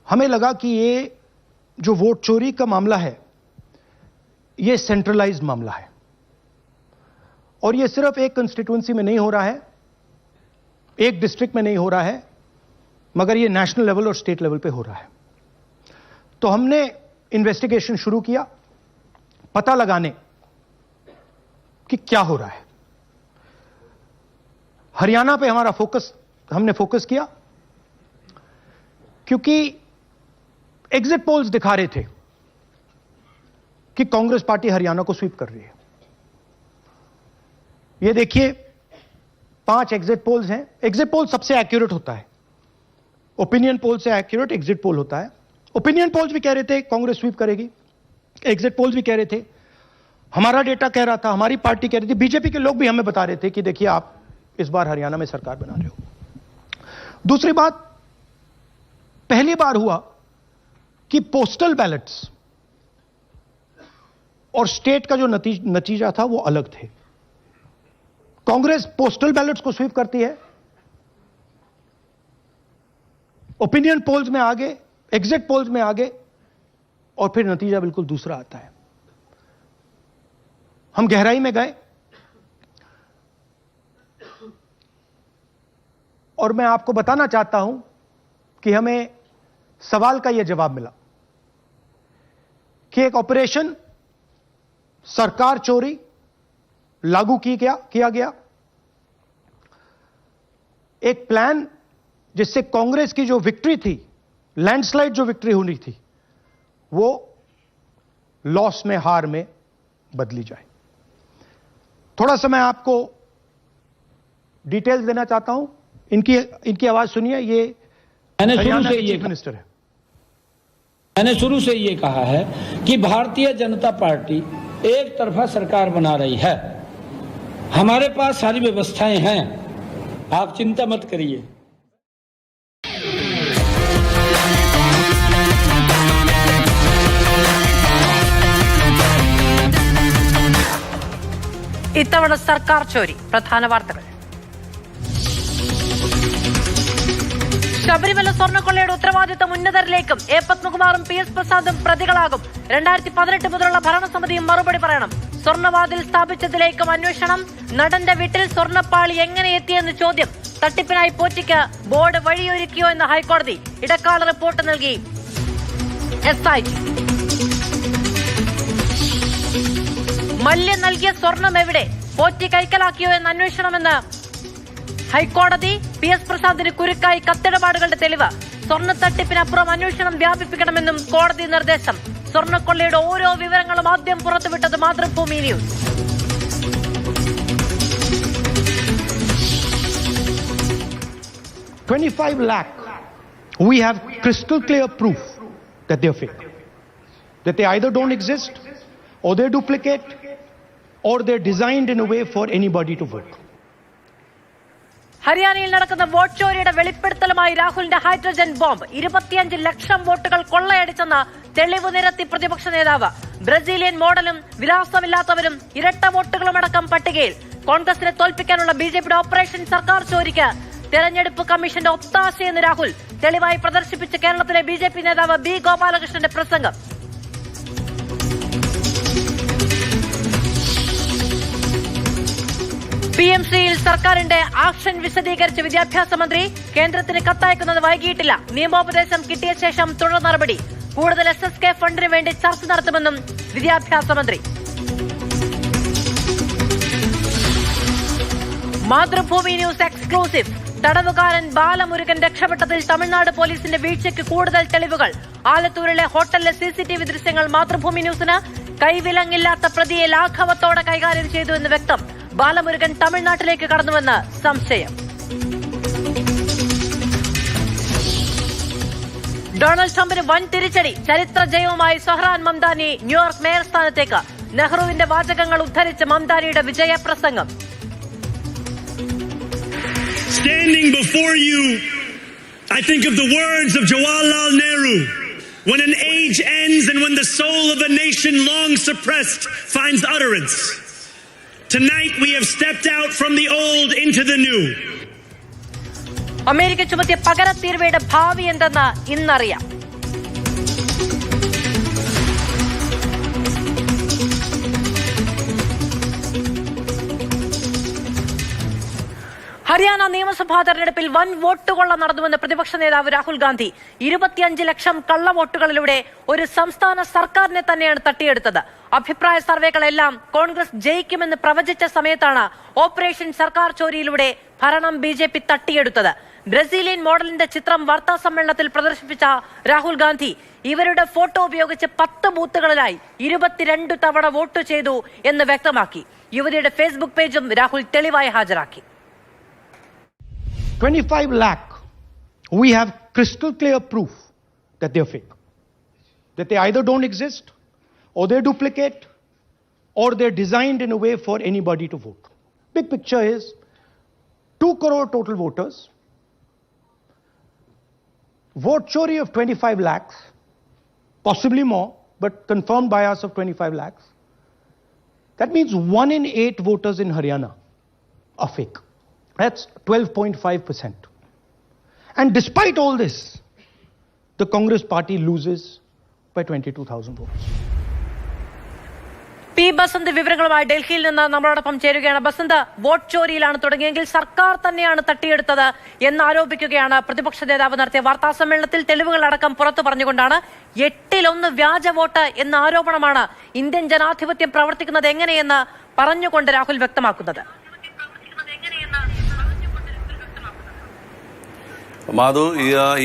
हमें लगा कि ये जो वोट चोरी का मामला है, ये सेंट्रलाइज्ड मामला है और ये सिर्फ एक कंस्टिट्यूएंसी में नहीं हो रहा है, एक डिस्ट्रिक्ट में नहीं हो रहा है, मगर ये नेशनल लेवल और स्टेट लेवल पे हो रहा है. तो हमने इन्वेस्टिगेशन शुरू किया, पता लगाने कि क्या हो रहा है. हरियाणा पे हमने फोकस किया क्योंकि एग्जिट पोल्स दिखा रहे थे कि कांग्रेस पार्टी हरियाणा को स्वीप कर रही है. ये देखिए, 5 एग्जिट पोल्स हैं. एग्जिट पोल सबसे एक्यूरेट होता है. ओपिनियन पोल से एक्यूरेट एग्जिट पोल होता है. ओपिनियन पोल्स भी कह रहे थे कांग्रेस स्वीप करेगी, एग्जिट पोल्स भी कह रहे थे, हमारा डेटा कह रहा था, हमारी पार्टी कह रही थी, बीजेपी के लोग भी हमें बता रहे थे कि देखिए आप इस बार हरियाणा में सरकार बना रहे हो. दूसरी बात, पहली बार हुआ कि पोस्टल बैलेट्स और स्टेट का जो नतीजा था वो अलग थे. कांग्रेस पोस्टल बैलेट्स को स्वीप करती है, ओपिनियन पोल्स में आगे, एग्जिट पोल्स में आगे और फिर नतीजा बिल्कुल दूसरा आता है। हम गहराई में गए और मैं आपको बताना चाहता हूं कि हमें सवाल का यह जवाब मिला कि एक ऑपरेशन सरकार चोरी लागू किया गया, एक प्लान जिससे कांग्रेस की जो विक्ट्री थी, लैंडस्लाइड जो विक्ट्री होनी थी, वो लॉस में, हार में बदली जाए। थोड़ा सा मैं आपको डिटेल्स देना चाहता हूं। इनकी आवाज सुनिए। ये मैंने शुरू से ये कहा है कि भारतीय जनता पार्टी एक तरफा सरकार बना रही है। हमारे पास सारी व्यवस्थाएं हैं, आप चिंता मत करिए। ഇത്തവണ സർക്കാർ ചോരി. പ്രധാന വാർത്തകൾ. ശബരിമല സ്വർണ്ണക്കൊള്ളയുടെ ഉത്തരവാദിത്തം ഉന്നതരിലേക്കും. എ പത്മകുമാറും പി എസ് പ്രസാദും പ്രതികളാകും. 2018 മുതലുള്ള ഭരണസമിതിയും മറുപടി പറയണം. സ്വർണ്ണവാതിൽ സ്ഥാപിച്ചതിലേക്കും അന്വേഷണം. നടന്റെ വീട്ടിൽ സ്വർണ്ണപ്പാളി എങ്ങനെ എത്തിയെന്ന് ചോദ്യം. തട്ടിപ്പിനായി പോറ്റിക്ക് ബോർഡ് വഴിയൊരുക്കിയോ എന്ന് ഹൈക്കോടതി. ഇടക്കാല റിപ്പോർട്ട് നൽകി SIT. മല്യ നൽകിയ സ്വർണം എവിടെ? പോറ്റി കൈക്കലാക്കിയോ എന്ന് അന്വേഷണമെന്ന് ഹൈക്കോടതി. പി എസ് പ്രസാദിന് കുരുക്കായി കത്തിടപാടുകളുടെ തെളിവ്. സ്വർണ്ണത്തട്ടിപ്പിനപ്പുറം അന്വേഷണം വ്യാപിപ്പിക്കണമെന്നും കോടതി നിർദ്ദേശം. സ്വർണ്ണക്കൊള്ളയുടെ ഓരോ വിവരങ്ങളും ആദ്യം പുറത്തുവിട്ടത് Mathrubhumi news. $25 lakh. We have crystal clear proof that they are fake. That they either don't exist, or they're duplicate, or they're designed in a way for anybody to vote. ഹരിയാനയിൽ നടക്കുന്ന വോട്ട് ചോരിയുടെ വെളിപ്പെടുത്തലുമായി രാഹുലിന്റെ ഹൈഡ്രജൻ ബോംബ്. 25 ലക്ഷം വോട്ടുകൾ കൊള്ളയടിച്ചെന്ന് തെളിവ് നിരത്തി പ്രതിപക്ഷ നേതാവ്. Brazilian മോഡലും വിലാസമില്ലാത്തവരും ഇരട്ട വോട്ടുകളുമടക്കം പട്ടികയിൽ. കോൺഗ്രസിനെ തോൽപ്പിക്കാനുള്ള BJPയുടെ ഓപ്പറേഷൻ സർക്കാർ ചോരിക്ക് തെരഞ്ഞെടുപ്പ് കമ്മീഷന്റെ ഒത്താശയെന്ന് രാഹുൽ. തെളിവായി പ്രദർശിപ്പിച്ച് കേരളത്തിലെ BJP നേതാവ് B ഗോപാലകൃഷ്ണന്റെ പ്രസംഗം. PMCയിൽ സർക്കാരിന്റെ ആക്ഷൻ വിശദീകരിച്ച് വിദ്യാഭ്യാസ മന്ത്രി. കേന്ദ്രത്തിന് കത്തയക്കുന്നത് വൈകിയിട്ടില്ല. നിയമോപദേശം കിട്ടിയ ശേഷം തുടർ നടപടി. കൂടുതൽ SSK ഫണ്ടിന് വേണ്ടി ചർച്ച നടത്തുമെന്നും വിദ്യാഭ്യാസ മന്ത്രി. Mathrubhumi news exclusive. തടവുകാരൻ ബാലമുരുകൻ രക്ഷപ്പെട്ടതിൽ തമിഴ്നാട് പോലീസിന്റെ വീഴ്ചയ്ക്ക് കൂടുതൽ തെളിവുകൾ. ആലത്തൂരിലെ ഹോട്ടലിലെ CCTV ദൃശ്യങ്ങൾ മാതൃഭൂമി ന്യൂസിന്. കൈവിലങ്ങില്ലാത്ത പ്രതിയെ ലാഘവത്തോടെ കൈകാര്യം ചെയ്തു എന്ന് വ്യക്തം. ബാലമുരുകൻ തമിഴ്നാട്ടിലേക്ക് കടന്നുവെന്ന് സംശയം. ഡൊണാൾഡ് ട്രംപിന് വൻ തിരിച്ചടി. ചരിത്ര ജയവുമായി സൊഹ്റാൻ മംദാനി ന്യൂയോർക്ക് മേയർ സ്ഥാനത്തേക്ക്. നെഹ്റുവിന്റെ വാചകങ്ങൾ ഉദ്ധരിച്ച് മംദാനിയുടെ വിജയപ്രസംഗം. Standing before you, I think of the words of Jawaharlal Nehru. When an age ends and when the soul of a nation long suppressed finds utterance. Tonight we have stepped out from the old into the new. America ചുമത്തിയ പകരത്തീർവയുടെ ഭാവി എന്തെന്ന് ഇന്നറിയാം. ഹരിയാന നിയമസഭാ തെരഞ്ഞെടുപ്പിൽ വൻ വോട്ടുകൊള്ള നടന്നുവെന്ന് പ്രതിപക്ഷ നേതാവ് രാഹുൽ ഗാന്ധി. 25 ലക്ഷം കള്ളവോട്ടുകളിലൂടെ ഒരു സംസ്ഥാന സർക്കാരിനെ തന്നെയാണ് തട്ടിയെടുത്തത്. അഭിപ്രായ സർവേകളെല്ലാം കോൺഗ്രസ് ജയിക്കുമെന്ന് പ്രവചിച്ച സമയത്താണ് ഓപ്പറേഷൻ സർക്കാർ ചോരിയിലൂടെ ഭരണം BJP തട്ടിയെടുത്തത്. ബ്രസീലിയൻ മോഡലിന്റെ ചിത്രം വാർത്താ സമ്മേളനത്തിൽ പ്രദർശിപ്പിച്ച രാഹുൽ ഗാന്ധി ഇവരുടെ ഫോട്ടോ ഉപയോഗിച്ച് 10 ബൂത്തുകളിലായി 22 തവണ വോട്ട് ചെയ്തു എന്ന് വ്യക്തമാക്കി. യുവതിയുടെ ഫേസ്ബുക്ക് പേജും രാഹുൽ തെളിവായി ഹാജരാക്കി. 25 lakh. We have crystal clear proof that they're fake. That they either don't exist, or they're duplicate, or they're designed in a way for anybody to vote. Big picture is 2 crore total voters. Vote Chori of 25 lakhs, possibly more, but confirmed bias of 25 lakhs. That means 1 in 8 voters in Haryana are fake. That's 12.5%. And despite all this, the Congress party loses by 22,000 votes. P Basant വിവരങ്ങളുമായി ഡൽഹിയിൽ നിന്ന് നമ്മളോടൊപ്പം ചേരുകയാണ്. Basant, vote ചോരിയിലാണ് തുടങ്ങിയെങ്കിൽ സർക്കാർ തന്നെയാണ് തട്ടിയെടുത്തത് എന്നാരോപിക്കുകയാണ് പ്രതിപക്ഷ നേതാവ് നടത്തിയ വാർത്താ സമ്മേളനത്തിൽ. തെളിവുകളടക്കം പുറത്തു പറഞ്ഞുകൊണ്ടാണ് 8-1 വ്യാജ വോട്ട് എന്ന ആരോപണമാണ് ഇന്ത്യൻ ജനാധിപത്യം പ്രവർത്തിക്കുന്നത് എങ്ങനെയെന്ന് പറഞ്ഞുകൊണ്ട് രാഹുൽ വ്യക്തമാക്കുന്നത്. മാധു,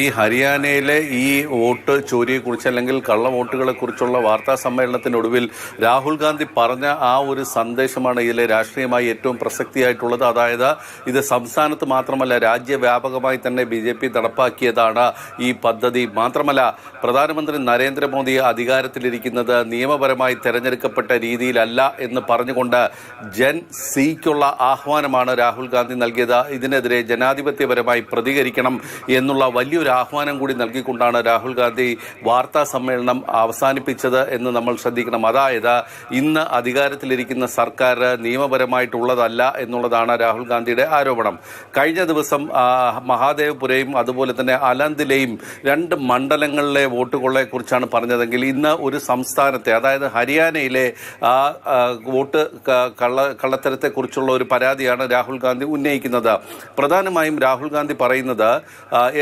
ഈ ഹരിയാനയിലെ ഈ വോട്ട് ചോരിയെക്കുറിച്ച് അല്ലെങ്കിൽ കള്ള വോട്ടുകളെ കുറിച്ചുള്ള വാർത്താ സമ്മേളനത്തിനൊടുവിൽ രാഹുൽ ഗാന്ധി പറഞ്ഞ ആ ഒരു സന്ദേശമാണ് ഇതിലെ രാഷ്ട്രീയമായി ഏറ്റവും പ്രസക്തിയായിട്ടുള്ളത്. അതായത് ഇത് സംസ്ഥാനത്ത് മാത്രമല്ല രാജ്യവ്യാപകമായി തന്നെ BJP നടപ്പാക്കിയതാണ് ഈ പദ്ധതി. മാത്രമല്ല പ്രധാനമന്ത്രി നരേന്ദ്രമോദി അധികാരത്തിലിരിക്കുന്നത് നിയമപരമായി തെരഞ്ഞെടുക്കപ്പെട്ട രീതിയിലല്ല എന്ന് പറഞ്ഞുകൊണ്ട് ജൻ സിക്കുള്ള ആഹ്വാനമാണ് രാഹുൽ ഗാന്ധി നൽകിയത്. ഇതിനെതിരെ ജനാധിപത്യപരമായി പ്രതികരിക്കണം എന്നുള്ള വലിയൊരു ആഹ്വാനം കൂടി നൽകിക്കൊണ്ടാണ് രാഹുൽ ഗാന്ധി വാർത്താ സമ്മേളനം അവസാനിപ്പിച്ചത് എന്ന് നമ്മൾ ശ്രദ്ധിക്കണം. അതായത് ഇന്ന് അധികാരത്തിലിരിക്കുന്ന സർക്കാർ നിയമപരമായിട്ടുള്ളതല്ല എന്നുള്ളതാണ് രാഹുൽ ഗാന്ധിയുടെ ആരോപണം. കഴിഞ്ഞ ദിവസം മഹാദേവ്പുരയും അതുപോലെ തന്നെ അലന്ദിലെയും 2 മണ്ഡലങ്ങളിലെ വോട്ടുകളെ കുറിച്ചാണ് പറഞ്ഞതെങ്കിൽ ഇന്ന് ഒരു സംസ്ഥാനത്തെ, അതായത് ഹരിയാനയിലെ വോട്ട് കള്ളത്തരത്തെക്കുറിച്ചുള്ള ഒരു പരാതിയാണ് രാഹുൽ ഗാന്ധി ഉന്നയിക്കുന്നത്. പ്രധാനമായും രാഹുൽ ഗാന്ധി പറയുന്നത്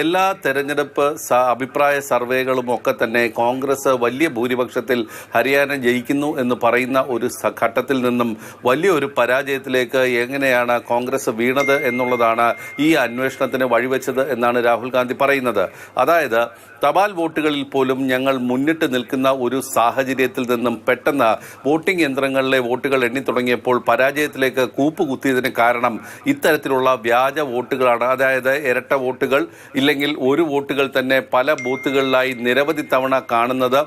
എല്ലാ തെരഞ്ഞെടുപ്പ് അഭിപ്രായ സർവേകളും ഒക്കെ തന്നെ കോൺഗ്രസ് വലിയ ഭൂരിപക്ഷത്തിൽ ഹരിയാന ജയിക്കുന്നു എന്ന് പറയുന്ന ഒരു ഘട്ടത്തിൽ നിന്നും വലിയൊരു പരാജയത്തിലേക്ക് എങ്ങനെയാണ് കോൺഗ്രസ് വീണത് എന്നുള്ളതാണ് ഈ അന്വേഷണത്തിന് വഴിവെച്ചത് എന്നാണ് രാഹുൽ ഗാന്ധി പറയുന്നത്. അതായത് തപാൽ വോട്ടുകളിൽ പോലും ഞങ്ങൾ മുന്നിട്ട് നിൽക്കുന്ന ഒരു സാഹചര്യത്തിൽ നിന്നും പെട്ടെന്ന് വോട്ടിംഗ് യന്ത്രങ്ങളിലെ വോട്ടുകൾ എണ്ണി തുടങ്ങിയപ്പോൾ പരാജയത്തിലേക്ക് കൂപ്പുകുത്തിയതിന് കാരണം ഇത്തരത്തിലുള്ള വ്യാജ വോട്ടുകളാണ്. അതായത് ഇരട്ട വോട്ടുകൾ ഇല്ലെങ്കിൽ ഒരു വോട്ടുകൾ തന്നെ പല ബൂത്തുകളിലായി നിരവധി തവണ കാണുന്നത്,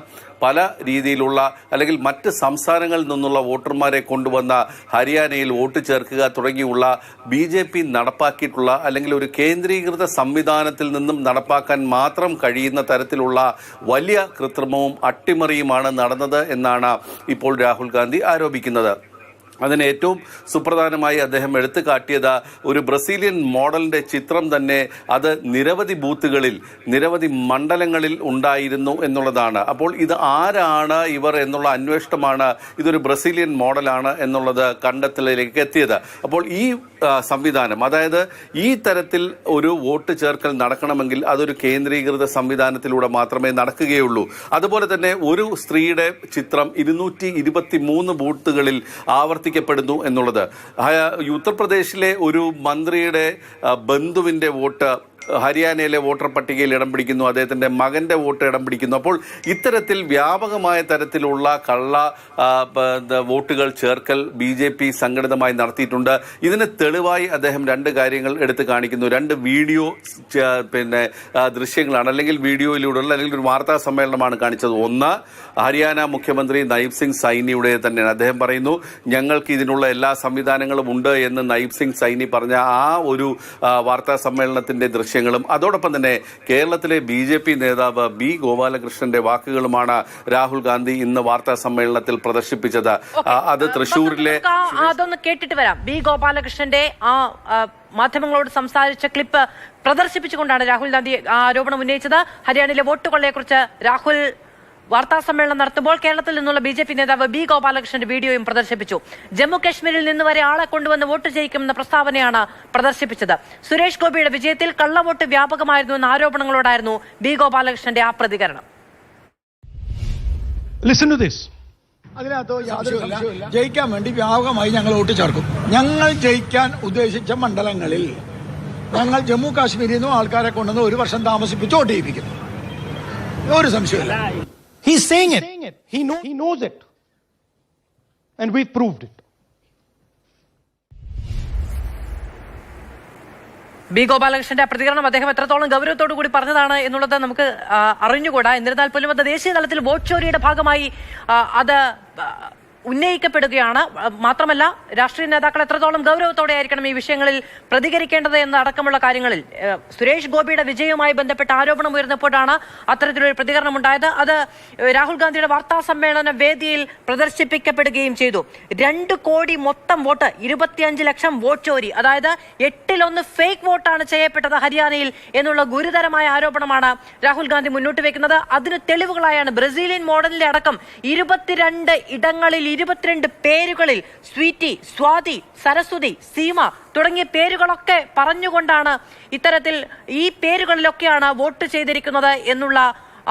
പല രീതിയിലുള്ള അല്ലെങ്കിൽ മറ്റ് സംസ്ഥാനങ്ങളിൽ നിന്നുള്ള വോട്ടർമാരെ കൊണ്ടുവന്ന ഹരിയാനയിൽ വോട്ട് ചേർക്കുക തുടങ്ങിയുള്ള BJP നടപ്പാക്കിയിട്ടുള്ള അല്ലെങ്കിൽ ഒരു കേന്ദ്രീകൃത സംവിധാനത്തിൽ നിന്നും നടപ്പാക്കാൻ മാത്രം കഴിയുന്ന തരത്തിലുള്ള വലിയ കൃത്രിമവും അട്ടിമറിയുമാണ് നടന്നത് എന്നാണ് ഇപ്പോൾ രാഹുൽ ഗാന്ധി ആരോപിക്കുന്നത്. അതിന് ഏറ്റവും സുപ്രധാനമായി അദ്ദേഹം എടുത്തു കാട്ടിയത് ഒരു ബ്രസീലിയൻ മോഡലിന്റെ ചിത്രം തന്നെ അത് നിരവധി ബൂത്തുകളിൽ നിരവധി മണ്ഡലങ്ങളിൽ ഉണ്ടായിരുന്നു എന്നുള്ളതാണ്. അപ്പോൾ ഇത് ആരാണ് ഇവർ എന്നുള്ള അന്വേഷണമാണ് ഇതൊരു ബ്രസീലിയൻ മോഡലാണ് എന്നുള്ളത് കണ്ടെത്തലിലേക്ക് എത്തിയത്. അപ്പോൾ ഈ സംവിധാനം, അതായത് ഈ തരത്തിൽ ഒരു വോട്ട് ചേർക്കൽ നടക്കണമെങ്കിൽ അതൊരു കേന്ദ്രീകൃത സംവിധാനത്തിലൂടെ മാത്രമേ നടക്കുകയുള്ളൂ. അതുപോലെ തന്നെ ഒരു സ്ത്രീയുടെ ചിത്രം 223 ബൂത്തുകളിൽ ആവർത്തിക്കപ്പെടുന്നു എന്നുള്ളത്, ഉത്തർപ്രദേശിലെ ഒരു മന്ത്രിയുടെ ബന്ധുവിന്റെ വോട്ട് ഹരിയാനയിലെ വോട്ടർ പട്ടികയിൽ ഇടം പിടിക്കുന്നു, അദ്ദേഹത്തിന്റെ മകന്റെ വോട്ട് ഇടം പിടിക്കുന്നു. അപ്പോൾ ഇത്തരത്തിൽ വ്യാപകമായ തരത്തിലുള്ള കള്ള വോട്ടുകൾ ചേർക്കൽ BJP സംഘടിതമായി നടത്തിയിട്ടുണ്ട്. ഇതിന് തെളിവായി അദ്ദേഹം 2 കാര്യങ്ങൾ എടുത്തു കാണിക്കുന്നു. 2 വീഡിയോ ദൃശ്യങ്ങളാണ്, അല്ലെങ്കിൽ വീഡിയോയിലൂടെയുള്ള അല്ലെങ്കിൽ ഒരു വാർത്താ സമ്മേളനമാണ് കാണിച്ചത്. ഒന്ന് ഹരിയാന മുഖ്യമന്ത്രി നൈബ് സിംഗ് സൈനിയുടെ തന്നെയാണ്. അദ്ദേഹം പറയുന്നു ഞങ്ങൾക്ക് ഇതിനുള്ള എല്ലാ സംവിധാനങ്ങളും ഉണ്ട് എന്ന് നൈബ് സിംഗ് സൈനി പറഞ്ഞ ആ ഒരു വാർത്താ സമ്മേളനത്തിന്റെ ദൃശ്യങ്ങളും അതോടൊപ്പം തന്നെ കേരളത്തിലെ BJP നേതാവ് B ഗോപാലകൃഷ്ണന്റെ വാക്കുകളുമാണ് രാഹുൽ ഗാന്ധി ഇന്ന് വാർത്താ സമ്മേളനത്തിൽ പ്രദർശിപ്പിച്ചത്. അത് തൃശൂരിലെ അതൊന്ന് കേട്ടിട്ട് വരാം. B ഗോപാലകൃഷ്ണന്റെ ആ മാധ്യമങ്ങളോട് സംസാരിച്ച ക്ലിപ്പ് പ്രദർശിപ്പിച്ചുകൊണ്ടാണ് രാഹുൽ ഗാന്ധി ആരോപണം ഉന്നയിച്ചത്. ഹരിയാനയിലെ വോട്ടുകളെ കുറിച്ച് രാഹുൽ വാർത്താ സമ്മേളനം നടത്തുമ്പോൾ കേരളത്തിൽ നിന്നുള്ള BJP നേതാവ് B ഗോപാലകൃഷ്ണന്റെ വീഡിയോയും പ്രദർശിപ്പിച്ചു. ജമ്മു കാശ്മീരിൽ നിന്ന് വരെ ആളെ കൊണ്ടുവന്ന് വോട്ട് ചെയ്യിക്കുമെന്ന പ്രസ്താവനയാണ് പ്രദർശിപ്പിച്ചത്. സുരേഷ് ഗോപിയുടെ വിജയത്തിൽ കള്ളവോട്ട് വ്യാപകമായിരുന്നു എന്ന ആരോപണങ്ങളോടായിരുന്നു B ഗോപാലകൃഷ്ണന്റെ ആ പ്രതികരണം. അതിനകത്ത് യാതൊരു സംശയവുമില്ല, ജയിക്കാൻ വേണ്ടി വ്യാപകമായി ഞങ്ങൾ വോട്ട് ചേർക്കും. ഞങ്ങൾ ജയിക്കാൻ ഉദ്ദേശിച്ച മണ്ഡലങ്ങളിൽ ഞങ്ങൾ ജമ്മു കാശ്മീരിൽ നിന്നും ആൾക്കാരെ കൊണ്ടുവന്ന് 1 വർഷം താമസിപ്പിച്ച് വോട്ട് ചെയ്യിപ്പിക്കും. ഒരു സംശയമില്ല. He's saying it. He knows it. And we've proved it. B ഗോപാലകൃഷ്ണന്റെ പ്രതികരണം അദ്ദേഹം എത്രത്തോളം ഗൗരവത്തോടു കൂടി പറഞ്ഞതാണ് എന്നുള്ളത് നമുക്ക് അറിഞ്ഞുകൂടാ. എന്നിരുന്നാൽ പോലും അത് ദേശീയ തലത്തിൽ വോട്ട് ചോരിയുടെ ഭാഗമായി അത് ഉന്നയിക്കപ്പെടുകയാണ്. മാത്രമല്ല രാഷ്ട്രീയ നേതാക്കൾ എത്രത്തോളം ഗൗരവത്തോടെ ആയിരിക്കണം ഈ വിഷയങ്ങളിൽ പ്രതികരിക്കേണ്ടത് എന്നടക്കമുള്ള കാര്യങ്ങളിൽ സുരേഷ് ഗോപിയുടെ വിജയവുമായി ബന്ധപ്പെട്ട ആരോപണം ഉയർന്നപ്പോഴാണ് അത്തരത്തിലൊരു പ്രതികരണം ഉണ്ടായത്. അത് രാഹുൽ ഗാന്ധിയുടെ വാർത്താ സമ്മേളന വേദിയിൽ പ്രദർശിപ്പിക്കപ്പെടുകയും ചെയ്തു. 2 കോടി മൊത്തം വോട്ട്, 25 ലക്ഷം വോട്ട് ചോരി, അതായത് 8-1 ഫേക്ക് വോട്ടാണ് ചെയ്യപ്പെട്ടത് ഹരിയാനയിൽ എന്നുള്ള ഗുരുതരമായ ആരോപണമാണ് രാഹുൽ ഗാന്ധി മുന്നോട്ട് വെക്കുന്നത്. അതിന് തെളിവുകളായാണ് ബ്രസീലിയൻ മോഡലിലെ അടക്കം 22 ഇടങ്ങളിൽ 22 പേരുകളിൽ സ്വീറ്റി, സ്വാതി, സരസ്വതി, സീമ തുടങ്ങിയ പേരുകളൊക്കെ പറഞ്ഞുകൊണ്ടാണ് ഇത്തരത്തിൽ ഈ പേരുകളിലൊക്കെയാണ് വോട്ട് ചെയ്തിരിക്കുന്നത് എന്നുള്ള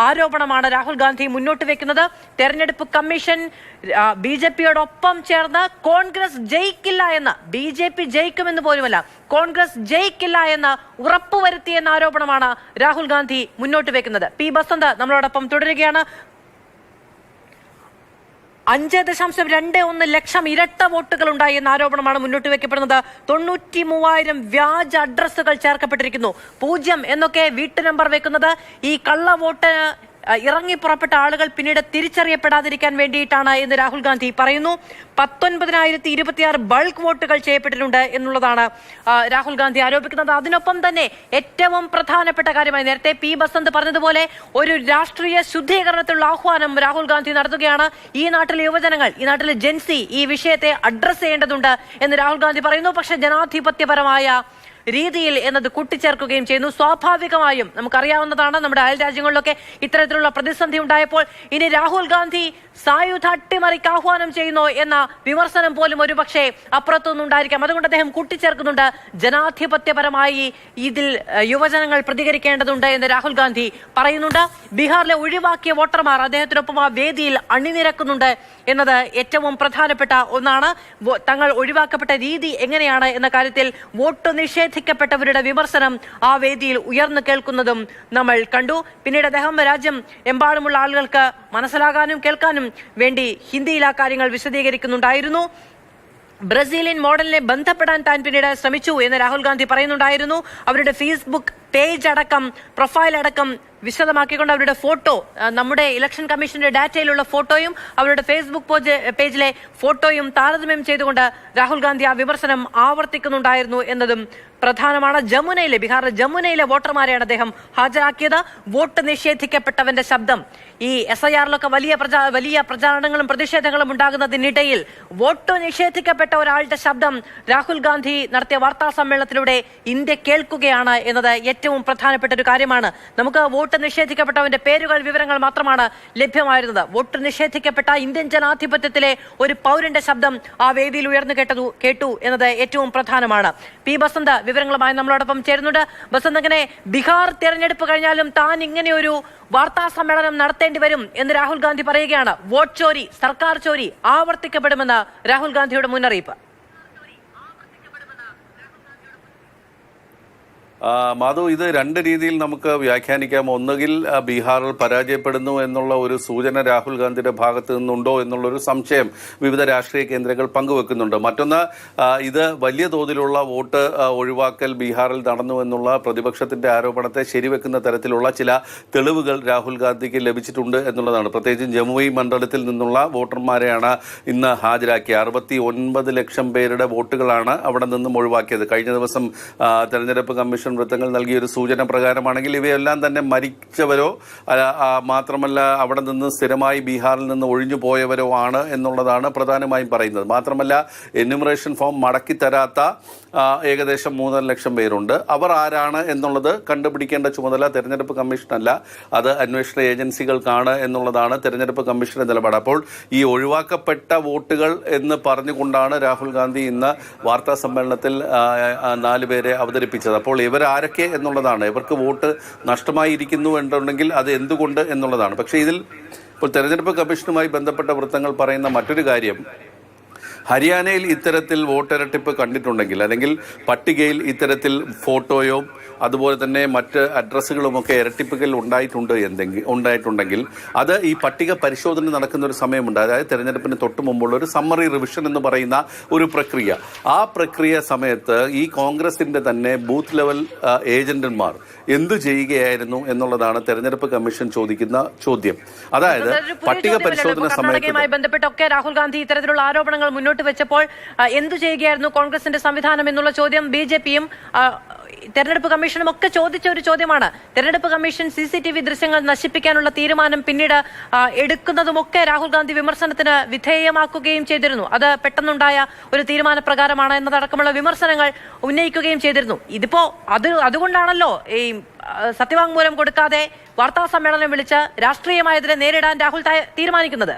ആരോപണമാണ് രാഹുൽ ഗാന്ധി മുന്നോട്ട് വെക്കുന്നത്. തെരഞ്ഞെടുപ്പ് കമ്മീഷൻ BJPയോടൊപ്പം ചേർന്ന് കോൺഗ്രസ് ജയിക്കില്ല എന്ന്, BJP ജയിക്കുമെന്ന് പോലുമല്ല, കോൺഗ്രസ് ജയിക്കില്ല എന്ന് ഉറപ്പുവരുത്തിയെന്ന ആരോപണമാണ് രാഹുൽ ഗാന്ധി മുന്നോട്ട് വെക്കുന്നത്. P. ബസന്ത് നമ്മളോടൊപ്പം തുടരുകയാണ്. 5.21 ലക്ഷം ഇരട്ട വോട്ടുകൾ ഉണ്ടായി എന്ന ആരോപണമാണ് മുന്നോട്ട് വെക്കപ്പെടുന്നത്. 93,000 വ്യാജ അഡ്രസ്സുകൾ ചേർക്കപ്പെട്ടിരിക്കുന്നു. 0 എന്നൊക്കെ വീട്ടു നമ്പർ വെക്കുന്നത് ഈ കള്ള വോട്ട് ഇറങ്ങി പുറപ്പെട്ട ആളുകൾ പിന്നീട് തിരിച്ചറിയപ്പെടാതിരിക്കാൻ വേണ്ടിയിട്ടാണ് എന്ന് രാഹുൽ ഗാന്ധി പറയുന്നു. 19,026 ബൾക്ക് വോട്ടുകൾ ചെയ്യപ്പെട്ടിട്ടുണ്ട് എന്നുള്ളതാണ് രാഹുൽ ഗാന്ധി ആരോപിക്കുന്നത്. അതിനൊപ്പം തന്നെ ഏറ്റവും പ്രധാനപ്പെട്ട കാര്യമായി നേരത്തെ P. ബസന്ത് പറഞ്ഞതുപോലെ ഒരു രാഷ്ട്രീയ ശുദ്ധീകരണത്തിലുള്ള ആഹ്വാനം രാഹുൽ ഗാന്ധി നടത്തുകയാണ്. ഈ നാട്ടിലെ യുവജനങ്ങൾ, ഈ നാട്ടിലെ ജെൻസി ഈ വിഷയത്തെ അഡ്രസ് ചെയ്യേണ്ടതുണ്ട് എന്ന് രാഹുൽ ഗാന്ധി പറയുന്നു. പക്ഷെ ജനാധിപത്യപരമായ രീതിയിൽ എന്നത് കൂട്ടിച്ചേർക്കുകയും ചെയ്യുന്നു. സ്വാഭാവികമായും നമുക്കറിയാവുന്നതാണ്, നമ്മുടെ അയൽ രാജ്യങ്ങളിലൊക്കെ ഇത്തരത്തിലുള്ള പ്രതിസന്ധി ഉണ്ടായപ്പോൾ ഇനി രാഹുൽ ഗാന്ധി സായുധ അട്ടിമറിക്ക് ആഹ്വാനം ചെയ്യുന്നു എന്ന വിമർശനം പോലും ഒരുപക്ഷെ അപ്പുറത്തുനിന്നുണ്ടായിരിക്കാം. അതുകൊണ്ട് അദ്ദേഹം കൂട്ടിച്ചേർക്കുന്നുണ്ട്, ജനാധിപത്യപരമായി ഇതിൽ യുവജനങ്ങൾ പ്രതികരിക്കേണ്ടതുണ്ട് എന്ന് രാഹുൽ ഗാന്ധി പറയുന്നുണ്ട്. ബീഹാറിലെ ഒഴിവാക്കിയ വോട്ടർമാർ അദ്ദേഹത്തിനൊപ്പം ആ വേദിയിൽ അണിനിരക്കുന്നുണ്ട് എന്നത് ഏറ്റവും പ്രധാനപ്പെട്ട ഒന്നാണ്. തങ്ങൾ ഒഴിവാക്കപ്പെട്ട രീതി എങ്ങനെയാണ് എന്ന കാര്യത്തിൽ വോട്ട് നിഷേധിക്കപ്പെട്ടവരുടെ വിമർശനം ആ വേദിയിൽ ഉയർന്നു കേൾക്കുന്നതും നമ്മൾ കണ്ടു. പിന്നീട് അദ്ദേഹം രാജ്യം എമ്പാടുമുള്ള ആളുകൾക്ക് മനസ്സിലാകാനും കേൾക്കാനും വേണ്ടി ഹിന്ദിയിൽ ആ കാര്യങ്ങൾ വിശദീകരിക്കുന്നുണ്ടായിരുന്നു. ബ്രസീലിയൻ മോഡലിനെ ബന്ധപ്പെടാൻ താൻ പിന്നീട് ശ്രമിച്ചു എന്ന് രാഹുൽ ഗാന്ധി പറയുന്നുണ്ടായിരുന്നു. അവരുടെ ഫേസ്ബുക്ക് പേജ് അടക്കം, പ്രൊഫൈൽ അടക്കം വിശദമാക്കിക്കൊണ്ട് അവരുടെ ഫോട്ടോ, നമ്മുടെ ഇലക്ഷൻ കമ്മീഷന്റെ ഡാറ്റയിലുള്ള ഫോട്ടോയും അവരുടെ ഫേസ്ബുക്ക് പേജിലെ ഫോട്ടോയും താരതമ്യം ചെയ്തുകൊണ്ട് രാഹുൽ ഗാന്ധി ആ വിമർശനം ആവർത്തിക്കുന്നുണ്ടായിരുന്നു എന്നതും പ്രധാനമാണ്. ബീഹാറിലെ ജമുനയിലെ വോട്ടർമാരെയാണ് അദ്ദേഹം ഹാജരാക്കിയത്. വോട്ട് നിഷേധിക്കപ്പെട്ടവന്റെ ശബ്ദം. ഈ SIRലൊക്കെ വലിയ പ്രചാരണങ്ങളും പ്രതിഷേധങ്ങളും ഉണ്ടാകുന്നതിനിടയിൽ വോട്ട് നിഷേധിക്കപ്പെട്ട ഒരാളുടെ ശബ്ദം രാഹുൽ ഗാന്ധി നടത്തിയ വാർത്താ സമ്മേളനത്തിലൂടെ ഇന്ത്യ കേൾക്കുകയാണ് എന്നത് ഏറ്റവും പ്രധാനപ്പെട്ട ഒരു കാര്യമാണ്. നമുക്ക് വോട്ട് നിഷേധിക്കപ്പെട്ടവന്റെ പേരുകൾ, വിവരങ്ങൾ മാത്രമാണ് ലഭ്യമായിരുന്നത്. വോട്ട് നിഷേധിക്കപ്പെട്ട ഇന്ത്യൻ ജനാധിപത്യത്തിലെ ഒരു പൗരന്റെ ശബ്ദം ആ വേദിയിൽ ഉയർന്നു കേട്ടു എന്നത് ഏറ്റവും പ്രധാനമാണ്. P. ബസന്ത് വിവരങ്ങളുമായി നമ്മളോടൊപ്പം ചേരുന്നുണ്ട്. ബസന്ത്, അങ്ങനെ ബീഹാർ തെരഞ്ഞെടുപ്പ് കഴിഞ്ഞാലും താൻ ഇങ്ങനെ ഒരു വാർത്താ സമ്മേളനം നടത്തേണ്ടി വരും എന്ന് രാഹുൽ ഗാന്ധി പറയുകയാണ്. വോട്ട് ചോരി, സർക്കാർ ചോരി ആവർത്തിക്കപ്പെടുമെന്ന് രാഹുൽ ഗാന്ധിയുടെ മുന്നറിയിപ്പ്. മാധു, ഇത് 2 രീതിയിൽ നമുക്ക് വ്യാഖ്യാനിക്കാം. ഒന്നുകിൽ ബീഹാറിൽ പരാജയപ്പെടുന്നു എന്നുള്ള ഒരു സൂചന രാഹുൽ ഗാന്ധിയുടെ ഭാഗത്ത് നിന്നുണ്ടോ എന്നുള്ളൊരു സംശയം വിവിധ രാഷ്ട്രീയ കേന്ദ്രങ്ങൾ പങ്കുവെക്കുന്നുണ്ട്. മറ്റൊന്ന്, ഇത് വലിയ തോതിലുള്ള വോട്ട് ഒഴിവാക്കൽ ബീഹാറിൽ നടന്നു എന്നുള്ള പ്രതിപക്ഷത്തിന്റെ ആരോപണത്തെ ശരിവെക്കുന്ന തരത്തിലുള്ള ചില തെളിവുകൾ രാഹുൽ ഗാന്ധിക്ക് ലഭിച്ചിട്ടുണ്ട് എന്നുള്ളതാണ്. പ്രത്യേകിച്ചും ജമുയി മണ്ഡലത്തിൽ നിന്നുള്ള വോട്ടർമാരെയാണ് ഇന്ന് ഹാജരാക്കിയ 69 ലക്ഷം പേരുടെ വോട്ടുകളാണ് അവിടെ നിന്നും ഒഴിവാക്കിയത്. കഴിഞ്ഞ ദിവസം തെരഞ്ഞെടുപ്പ് കമ്മീഷൻ വൃത്തങ്ങൾ നൽകിയ ഒരു സൂചന പ്രകാരമാണെങ്കിൽ ഇവയെല്ലാം തന്നെ മരിച്ചവരോ മാത്രമല്ല അവിടെ നിന്ന് സ്ഥിരമായി ബീഹാറിൽ നിന്ന് ഒഴിഞ്ഞു പോയവരോ ആണ് എന്നുള്ളതാണ് പ്രധാനമായും പറയുന്നത്. മാത്രമല്ല, എന്യൂമറേഷൻ ഫോം മടക്കി തരാത്ത ഏകദേശം 3.5 ലക്ഷം പേരുണ്ട്. അവർ ആരാണ് എന്നുള്ളത് കണ്ടുപിടിക്കേണ്ട ചുമതല തെരഞ്ഞെടുപ്പ് കമ്മീഷനല്ല, അത് അന്വേഷണ ഏജൻസികൾക്കാണ് എന്നുള്ളതാണ് തെരഞ്ഞെടുപ്പ് കമ്മീഷന്റെ നിലപാട്. അപ്പോൾ ഈ ഒഴിവാക്കപ്പെട്ട വോട്ടുകൾ എന്ന് പറഞ്ഞുകൊണ്ടാണ് രാഹുൽ ഗാന്ധി ഇന്ന് വാർത്താ സമ്മേളനത്തിൽ 4 പേരെ അവതരിപ്പിച്ചത്. അപ്പോൾ ഇവരാരൊക്കെ എന്നുള്ളതാണ്, ഇവർക്ക് വോട്ട് നഷ്ടമായിരിക്കുന്നു എന്നുണ്ടെങ്കിൽ അത് എന്തുകൊണ്ട് എന്നുള്ളതാണ്. പക്ഷേ ഇതിൽ ഇപ്പോൾ തെരഞ്ഞെടുപ്പ് കമ്മീഷനുമായി ബന്ധപ്പെട്ട വൃത്തങ്ങൾ പറയുന്ന മറ്റൊരു കാര്യം, ഹരിയാനയിൽ ഇത്തരത്തിൽ വോട്ടെരട്ടിപ്പ് കണ്ടിട്ടുണ്ടെങ്കിൽ അല്ലെങ്കിൽ പട്ടികയിൽ ഇത്തരത്തിൽ ഫോട്ടോയോ അതുപോലെ തന്നെ മറ്റ് അഡ്രസ്സുകളുമൊക്കെ ഇരട്ടിപ്പുകൾ ഉണ്ടായിട്ടുണ്ടെങ്കിൽ അത് ഈ പട്ടിക പരിശോധന നടക്കുന്ന ഒരു സമയമുണ്ട്. അതായത് തെരഞ്ഞെടുപ്പിന് തൊട്ട് മുമ്പുള്ള ഒരു സമ്മറി റിവിഷൻ എന്ന് പറയുന്ന ഒരു പ്രക്രിയ. ആ പ്രക്രിയ സമയത്ത് ഈ കോൺഗ്രസിന്റെ തന്നെ ബൂത്ത് ലെവൽ ഏജന്റുമാർ എന്തു ചെയ്യുകയായിരുന്നു എന്നുള്ളതാണ് തെരഞ്ഞെടുപ്പ് കമ്മീഷൻ ചോദിക്കുന്ന ചോദ്യം. അതായത് പട്ടിക പരിശോധന സമയത്തുമായി ബന്ധപ്പെട്ടൊക്കെ രാഹുൽ ഗാന്ധി ഇത്തരത്തിലുള്ള ആരോപണങ്ങൾ മുന്നോട്ട് വെച്ചപ്പോൾ എന്തു ചെയ്യുകയായിരുന്നു കോൺഗ്രസിന്റെ സംവിധാനം എന്നുള്ള ചോദ്യം ബിജെപിയും തെരഞ്ഞെടുപ്പ് കമ്മീഷനും ഒക്കെ ചോദിച്ച ഒരു ചോദ്യമാണ്. തെരഞ്ഞെടുപ്പ് കമ്മീഷൻ CCTV ദൃശ്യങ്ങൾ നശിപ്പിക്കാനുള്ള തീരുമാനം പിന്നീട് എടുക്കുന്നതുമൊക്കെ രാഹുൽ ഗാന്ധി വിമർശനത്തിന് വിധേയമാക്കുകയും ചെയ്തിരുന്നു. അത് പെട്ടെന്നുണ്ടായ ഒരു തീരുമാനപ്രകാരമാണ് എന്നതടക്കമുള്ള വിമർശനങ്ങൾ ഉന്നയിക്കുകയും ചെയ്തിരുന്നു. ഇതിപ്പോ അതുകൊണ്ടാണല്ലോ ഈ സത്യവാങ്മൂലം കൊടുക്കാതെ വാർത്താ സമ്മേളനം വിളിച്ച് രാഷ്ട്രീയമായതിനെ നേരിടാൻ രാഹുൽ തീരുമാനിക്കുന്നത്.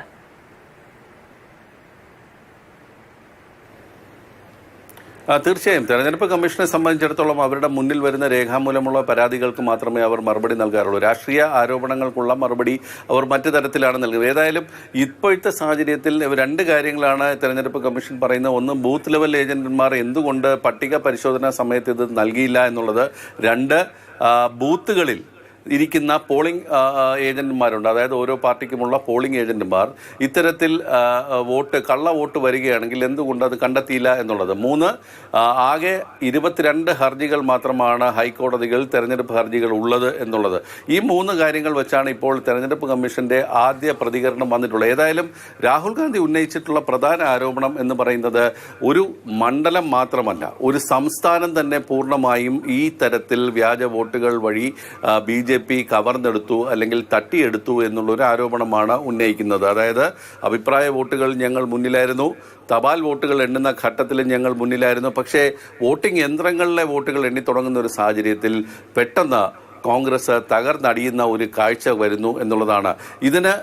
തീർച്ചയായും തെരഞ്ഞെടുപ്പ് കമ്മീഷനെ സംബന്ധിച്ചിടത്തോളം അവരുടെ മുന്നിൽ വരുന്ന രേഖാമൂലമുള്ള പരാതികൾക്ക് മാത്രമേ അവർ മറുപടി നൽകാറുള്ളൂ. രാഷ്ട്രീയ ആരോപണങ്ങൾക്കുള്ള മറുപടി അവർ മറ്റു തരത്തിലാണ് നൽകുന്നത്. ഏതായാലും ഇപ്പോഴത്തെ സാഹചര്യത്തിൽ രണ്ട് കാര്യങ്ങളാണ് തെരഞ്ഞെടുപ്പ് കമ്മീഷൻ പറയുന്നത്. ഒന്ന്, ബൂത്ത് ലെവൽ ഏജന്റുമാർ എന്തുകൊണ്ട് പട്ടിക പരിശോധനാ സമയത്ത് ഇത് നൽകിയില്ല എന്നുള്ളത്. രണ്ട്, ബൂത്തുകളിൽ ഇരിക്കുന്ന പോളിംഗ് ഏജന്റുമാരുണ്ട്, അതായത് ഓരോ പാർട്ടിക്കുമുള്ള പോളിംഗ് ഏജന്റുമാർ ഇത്തരത്തിൽ കള്ള വോട്ട് വരികയാണെങ്കിൽ എന്തുകൊണ്ട് അത് കണ്ടെത്തിയില്ല എന്നുള്ളത്. മൂന്ന്, ആകെ 22 ഹർജികൾ മാത്രമാണ് ഹൈക്കോടതികൾ തെരഞ്ഞെടുപ്പ് ഹർജികൾ ഉള്ളത് എന്നുള്ളത്. ഈ മൂന്ന് കാര്യങ്ങൾ വെച്ചാണ് ഇപ്പോൾ തെരഞ്ഞെടുപ്പ് കമ്മീഷന്റെ ആദ്യ പ്രതികരണം വന്നിട്ടുള്ളത്. ഏതായാലും രാഹുൽ ഗാന്ധി ഉന്നയിച്ചിട്ടുള്ള പ്രധാന ആരോപണം എന്ന് പറയുന്നത് ഒരു മണ്ഡലം മാത്രമല്ല, ഒരു സംസ്ഥാനം തന്നെ പൂർണ്ണമായും ഈ തരത്തിൽ വ്യാജ വോട്ടുകൾ വഴി BJP കവർന്നെടുത്തു അല്ലെങ്കിൽ തട്ടിയെടുത്തു എന്നുള്ളൊരു ആരോപണമാണ് ഉന്നയിക്കുന്നത്. അതായത് അഭിപ്രായ വോട്ടുകൾ ഞങ്ങൾ മുന്നിലായിരുന്നു, തപാൽ വോട്ടുകൾ എണ്ണുന്ന ഘട്ടത്തിൽ ഞങ്ങൾ മുന്നിലായിരുന്നു. പക്ഷേ വോട്ടിംഗ് യന്ത്രങ്ങളിലെ വോട്ടുകൾ എണ്ണി തുടങ്ങുന്ന ഒരു സാഹചര്യത്തിൽ പെട്ടെന്ന് കോൺഗ്രസ് തകർന്നടിയുന്ന ഒരു കാഴ്ച വരുന്നു എന്നുള്ളതാണ്. ഇതിന്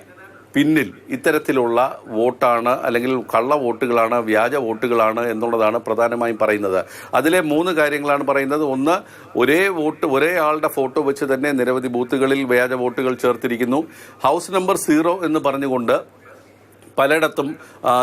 പിന്നിൽ ഇത്തരത്തിലുള്ള വോട്ടാണ് അല്ലെങ്കിൽ കള്ള വോട്ടുകളാണ്, വ്യാജ വോട്ടുകളാണ് എന്നുള്ളതാണ് പ്രധാനമായും പറയുന്നത്. അതിലെ 3 കാര്യങ്ങളാണ് പറയുന്നത്. ഒന്ന്, ഒരേ ആളുടെ ഫോട്ടോ വെച്ച് തന്നെ നിരവധി ബൂത്തുകളിൽ വ്യാജ വോട്ടുകൾ ചേർത്തിരിക്കുന്നു. ഹൗസ് നമ്പർ 0 എന്ന് പറഞ്ഞുകൊണ്ട് പലയിടത്തും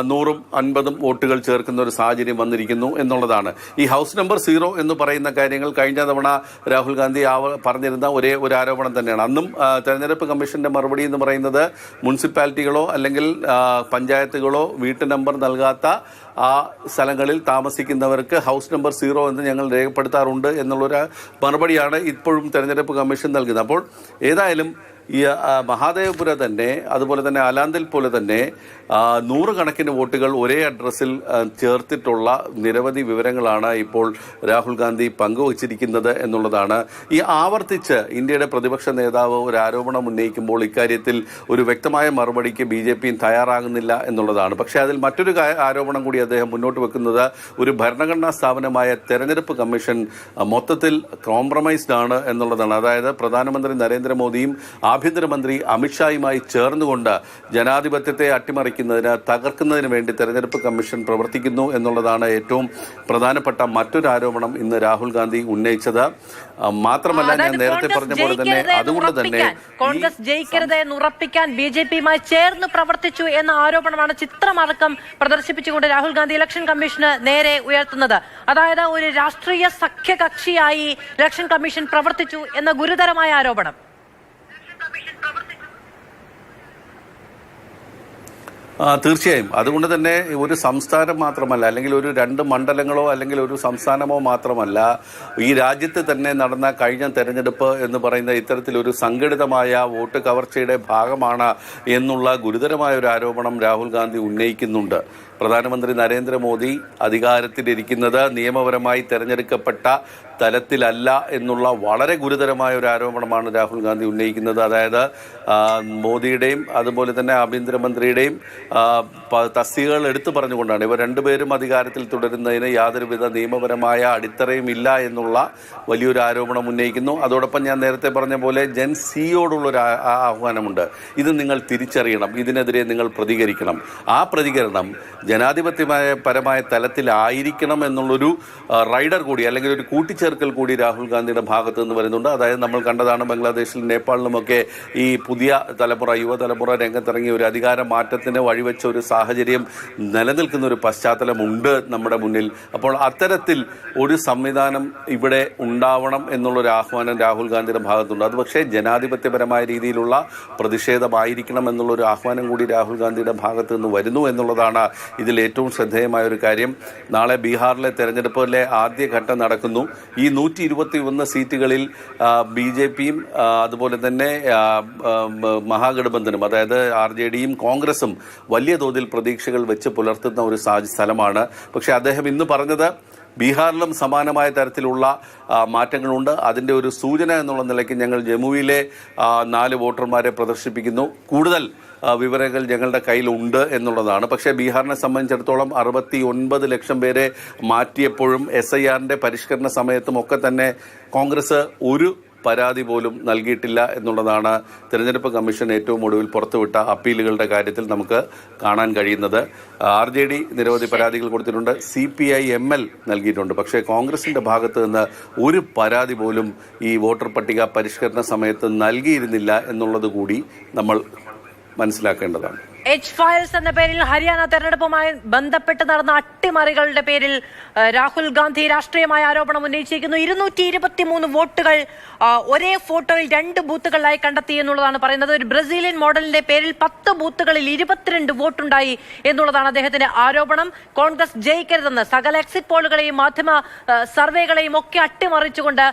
100ഉം 50ഉം വോട്ടുകൾ ചേർക്കുന്ന ഒരു സാഹചര്യം വന്നിരിക്കുന്നു എന്നുള്ളതാണ്. ഈ ഹൗസ് നമ്പർ 0 എന്ന് പറയുന്ന കാര്യങ്ങൾ കഴിഞ്ഞ തവണ രാഹുൽ ഗാന്ധി പറഞ്ഞിരുന്ന ഒരു ആരോപണം തന്നെയാണ്. അന്നും തെരഞ്ഞെടുപ്പ് കമ്മീഷന്റെ മറുപടി എന്ന് പറയുന്നത് മുനിസിപ്പാലിറ്റികളോ അല്ലെങ്കിൽ പഞ്ചായത്തുകളോ വീട്ടു നമ്പർ നൽകാത്ത ആ സ്ഥലങ്ങളിൽ താമസിക്കുന്നവർക്ക് ഹൗസ് നമ്പർ 0 എന്ന് ഞങ്ങൾ രേഖപ്പെടുത്താറുണ്ട് എന്നുള്ളൊരു മറുപടിയാണ് ഇപ്പോഴും തെരഞ്ഞെടുപ്പ് കമ്മീഷൻ നൽകുന്നത്. അപ്പോൾ ഏതായാലും ഈ മഹാദേവപുര തന്നെ അതുപോലെ തന്നെ അലാന്തിൽ പോലെ തന്നെ 100 കണക്കിന് വോട്ടുകൾ ഒരേ അഡ്രസ്സിൽ ചേർത്തിട്ടുള്ള നിരവധി വിവരങ്ങളാണ് ഇപ്പോൾ രാഹുൽ ഗാന്ധി പങ്കുവച്ചിരിക്കുന്നത് എന്നുള്ളതാണ്. ഈ ആവർത്തിച്ച് ഇന്ത്യയുടെ പ്രതിപക്ഷ നേതാവ് ഒരു ആരോപണം ഉന്നയിക്കുമ്പോൾ ഇക്കാര്യത്തിൽ ഒരു വ്യക്തമായ മറുപടിക്ക് BJPയും തയ്യാറാകുന്നില്ല എന്നുള്ളതാണ്. പക്ഷേ അതിൽ മറ്റൊരു ആരോപണം കൂടി അദ്ദേഹം മുന്നോട്ട് വെക്കുന്നത് ഒരു ഭരണഘടനാ സ്ഥാപനമായ തെരഞ്ഞെടുപ്പ് കമ്മീഷൻ മൊത്തത്തിൽ കോംപ്രമൈസ്ഡ് ആണ് എന്നുള്ളതാണ്. അതായത് പ്രധാനമന്ത്രി നരേന്ദ്രമോദിയും ആഭ്യന്തരമന്ത്രി അമിത്ഷായുമായി ചേർന്നുകൊണ്ട് ജനാധിപത്യത്തെ അട്ടിമറിക്കുന്നതിന് തകർക്കുന്നതിന് വേണ്ടി തെരഞ്ഞെടുപ്പ് കമ്മീഷൻ പ്രവർത്തിക്കുന്നു എന്നുള്ളതാണ് ഏറ്റവും പ്രധാനപ്പെട്ട മറ്റൊരു ആരോപണം ഇന്ന് രാഹുൽ ഗാന്ധി ഉന്നയിച്ചത്. മാത്രമല്ല, ഞാൻ നേരത്തെ പറഞ്ഞ പോലെ തന്നെ അതുകൊണ്ട് തന്നെ കോൺഗ്രസ് ജയിക്കരുത് എന്ന് ഉറപ്പിക്കാൻ BJPയുമായി ചേർന്ന് പ്രവർത്തിച്ചു എന്ന ആരോപണമാണ് ചിത്രമടക്കം പ്രദർശിപ്പിച്ചുകൊണ്ട് രാഹുൽ ഗാന്ധി ഇലക്ഷൻ കമ്മീഷന് നേരെ ഉയർത്തുന്നത്. അതായത് ഒരു രാഷ്ട്രീയ സഖ്യകക്ഷിയായി ഇലക്ഷൻ കമ്മീഷൻ പ്രവർത്തിച്ചു എന്ന ഗുരുതരമായ ആരോപണം. തീർച്ചയായും. അതുകൊണ്ട് തന്നെ ഒരു സംസ്ഥാനം മാത്രമല്ല, അല്ലെങ്കിൽ ഒരു 2 മണ്ഡലങ്ങളോ അല്ലെങ്കിൽ ഒരു സംസ്ഥാനമോ മാത്രമല്ല, ഈ രാജ്യത്ത് തന്നെ നടന്ന കഴിഞ്ഞ തെരഞ്ഞെടുപ്പ് എന്ന് പറയുന്ന ഇത്തരത്തിലൊരു സംഘടിതമായ വോട്ട് കവർച്ചയുടെ ഭാഗമാണ് എന്നുള്ള ഗുരുതരമായ ഒരു ആരോപണം രാഹുൽ ഗാന്ധി ഉന്നയിക്കുന്നുണ്ട്. പ്രധാനമന്ത്രി നരേന്ദ്രമോദി അധികാരത്തിലിരിക്കുന്നത് നിയമപരമായി തെരഞ്ഞെടുക്കപ്പെട്ട തലത്തിലല്ല എന്നുള്ള വളരെ ഗുരുതരമായ ഒരു ആരോപണമാണ് രാഹുൽ ഗാന്ധി ഉന്നയിക്കുന്നത്. അതായത് മോദിയുടെയും അതുപോലെ തന്നെ ആഭ്യന്തരമന്ത്രിയുടെയും തസ്തികകൾ എടുത്തു പറഞ്ഞുകൊണ്ടാണ് ഇവർ രണ്ടുപേരും അധികാരത്തിൽ തുടരുന്നതിന് യാതൊരുവിധ നിയമപരമായ അടിത്തറയും ഇല്ല എന്നുള്ള വലിയൊരു ആരോപണം ഉന്നയിക്കുന്നു. അതോടൊപ്പം ഞാൻ നേരത്തെ പറഞ്ഞ പോലെ ജൻ സിയോടുള്ളൊരു ആഹ്വാനമുണ്ട്. ഇത് നിങ്ങൾ തിരിച്ചറിയണം, ഇതിനെതിരെ നിങ്ങൾ പ്രതികരിക്കണം. ആ പ്രതികരണം ജനാധിപത്യപരമായ തലത്തിലായിരിക്കണം എന്നുള്ളൊരു റൈഡർ കൂടി അല്ലെങ്കിൽ ഒരു കൂട്ടിച്ചേർക്കൽ കൂടി രാഹുൽ ഗാന്ധിയുടെ ഭാഗത്തു നിന്ന് വരുന്നുണ്ട്. അതായത് നമ്മൾ കണ്ടതാണ് ബംഗ്ലാദേശിലും നേപ്പാളിലുമൊക്കെ ഈ പുതിയ തലമുറ യുവതലമുറ രംഗത്തിറങ്ങിയ ഒരു അധികാര മാറ്റത്തിന് വഴിവെച്ച ഒരു സാഹചര്യം നിലനിൽക്കുന്ന ഒരു പശ്ചാത്തലമുണ്ട് നമ്മുടെ മുന്നിൽ. അപ്പോൾ അത്തരത്തിൽ ഒരു സംവിധാനം ഇവിടെ ഉണ്ടാവണം എന്നുള്ളൊരു ആഹ്വാനം രാഹുൽ ഗാന്ധിയുടെ ഭാഗത്തുണ്ട്. അത് പക്ഷേ ജനാധിപത്യപരമായ രീതിയിലുള്ള പ്രതിഷേധമായിരിക്കണം എന്നുള്ളൊരു ആഹ്വാനം കൂടി രാഹുൽ ഗാന്ധിയുടെ ഭാഗത്ത് നിന്ന് വരുന്നു എന്നുള്ളതാണ് ഇതിൽ ഏറ്റവും ശ്രദ്ധേയമായ ഒരു കാര്യം. നാളെ ബീഹാറിലെ തെരഞ്ഞെടുപ്പിലെ ആദ്യഘട്ടം നടക്കുന്നു. ഈ 121 സീറ്റുകളിൽ BJPയും അതുപോലെ തന്നെ മഹാഗഠബന്ധനും, അതായത് RJDയും കോൺഗ്രസും വലിയ തോതിൽ പ്രതീക്ഷകൾ വെച്ച് പുലർത്തുന്ന ഒരു സ്ഥലമാണ്. പക്ഷേ അദ്ദേഹം ഇന്ന് പറഞ്ഞത് ബീഹാറിലും സമാനമായ തരത്തിലുള്ള മാറ്റങ്ങളുണ്ട്. അതിൻ്റെ ഒരു സൂചന എന്നുള്ള നിലയ്ക്ക് ഞങ്ങൾ ജമ്മുവിലെ 4 വോട്ടർമാരെ പ്രദർശിപ്പിക്കുന്നു. കൂടുതൽ വിവരങ്ങൾ ഞങ്ങളുടെ കയ്യിലുണ്ട് എന്നുള്ളതാണ്. പക്ഷേ ബീഹാറിനെ സംബന്ധിച്ചിടത്തോളം 69 ലക്ഷം പേരെ മാറ്റിയപ്പോഴും SIRന്റെ പരിഷ്കരണ സമയത്തും ഒക്കെ തന്നെ കോൺഗ്രസ് ഒരു പരാതി പോലും നൽകിയിട്ടില്ല എന്നുള്ളതാണ് തിരഞ്ഞെടുപ്പ് കമ്മീഷൻ ഏറ്റവും ഒടുവിൽ പുറത്തുവിട്ട അപ്പീലുകളുടെ കാര്യത്തിൽ നമുക്ക് കാണാൻ കഴിയുന്നത്. RJD നിരവധി പരാതികൾ കൊടുത്തിട്ടുണ്ട്, CPI ML നൽകിയിട്ടുണ്ട്. പക്ഷേ കോൺഗ്രസിൻ്റെ ഭാഗത്ത് നിന്ന് ഒരു പരാതി പോലും ഈ വോട്ടർ പട്ടിക പരിഷ്കരണ സമയത്ത് നൽകിയിരുന്നില്ല എന്നുള്ളത് കൂടി നമ്മൾ മനസ്സിലാക്കേണ്ടതാണ്. ഫയൽസ് എന്ന പേരിൽ ഹരിയാന തെരഞ്ഞെടുപ്പുമായി ബന്ധപ്പെട്ട് നടന്ന അട്ടിമറികളുടെ പേരിൽ രാഹുൽ ഗാന്ധി രാഷ്ട്രീയമായ ആരോപണം ഉന്നയിച്ചിരിക്കുന്നു. 223 വോട്ടുകൾ ഒരേ ഫോട്ടോയിൽ 2 ബൂത്തുകളിലായി കണ്ടെത്തി എന്നുള്ളതാണ് പറയുന്നത്. ഒരു ബ്രസീലിയൻ മോഡലിന്റെ പേരിൽ 10 ബൂത്തുകളിൽ 22 വോട്ടുണ്ടായി എന്നുള്ളതാണ് അദ്ദേഹത്തിന്റെ ആരോപണം. കോൺഗ്രസ് ജയിക്കരുതെന്ന് സകല എക്സിറ്റ് പോളുകളെയും മാധ്യമ സർവേകളെയും ഒക്കെ അട്ടിമറിച്ചുകൊണ്ട്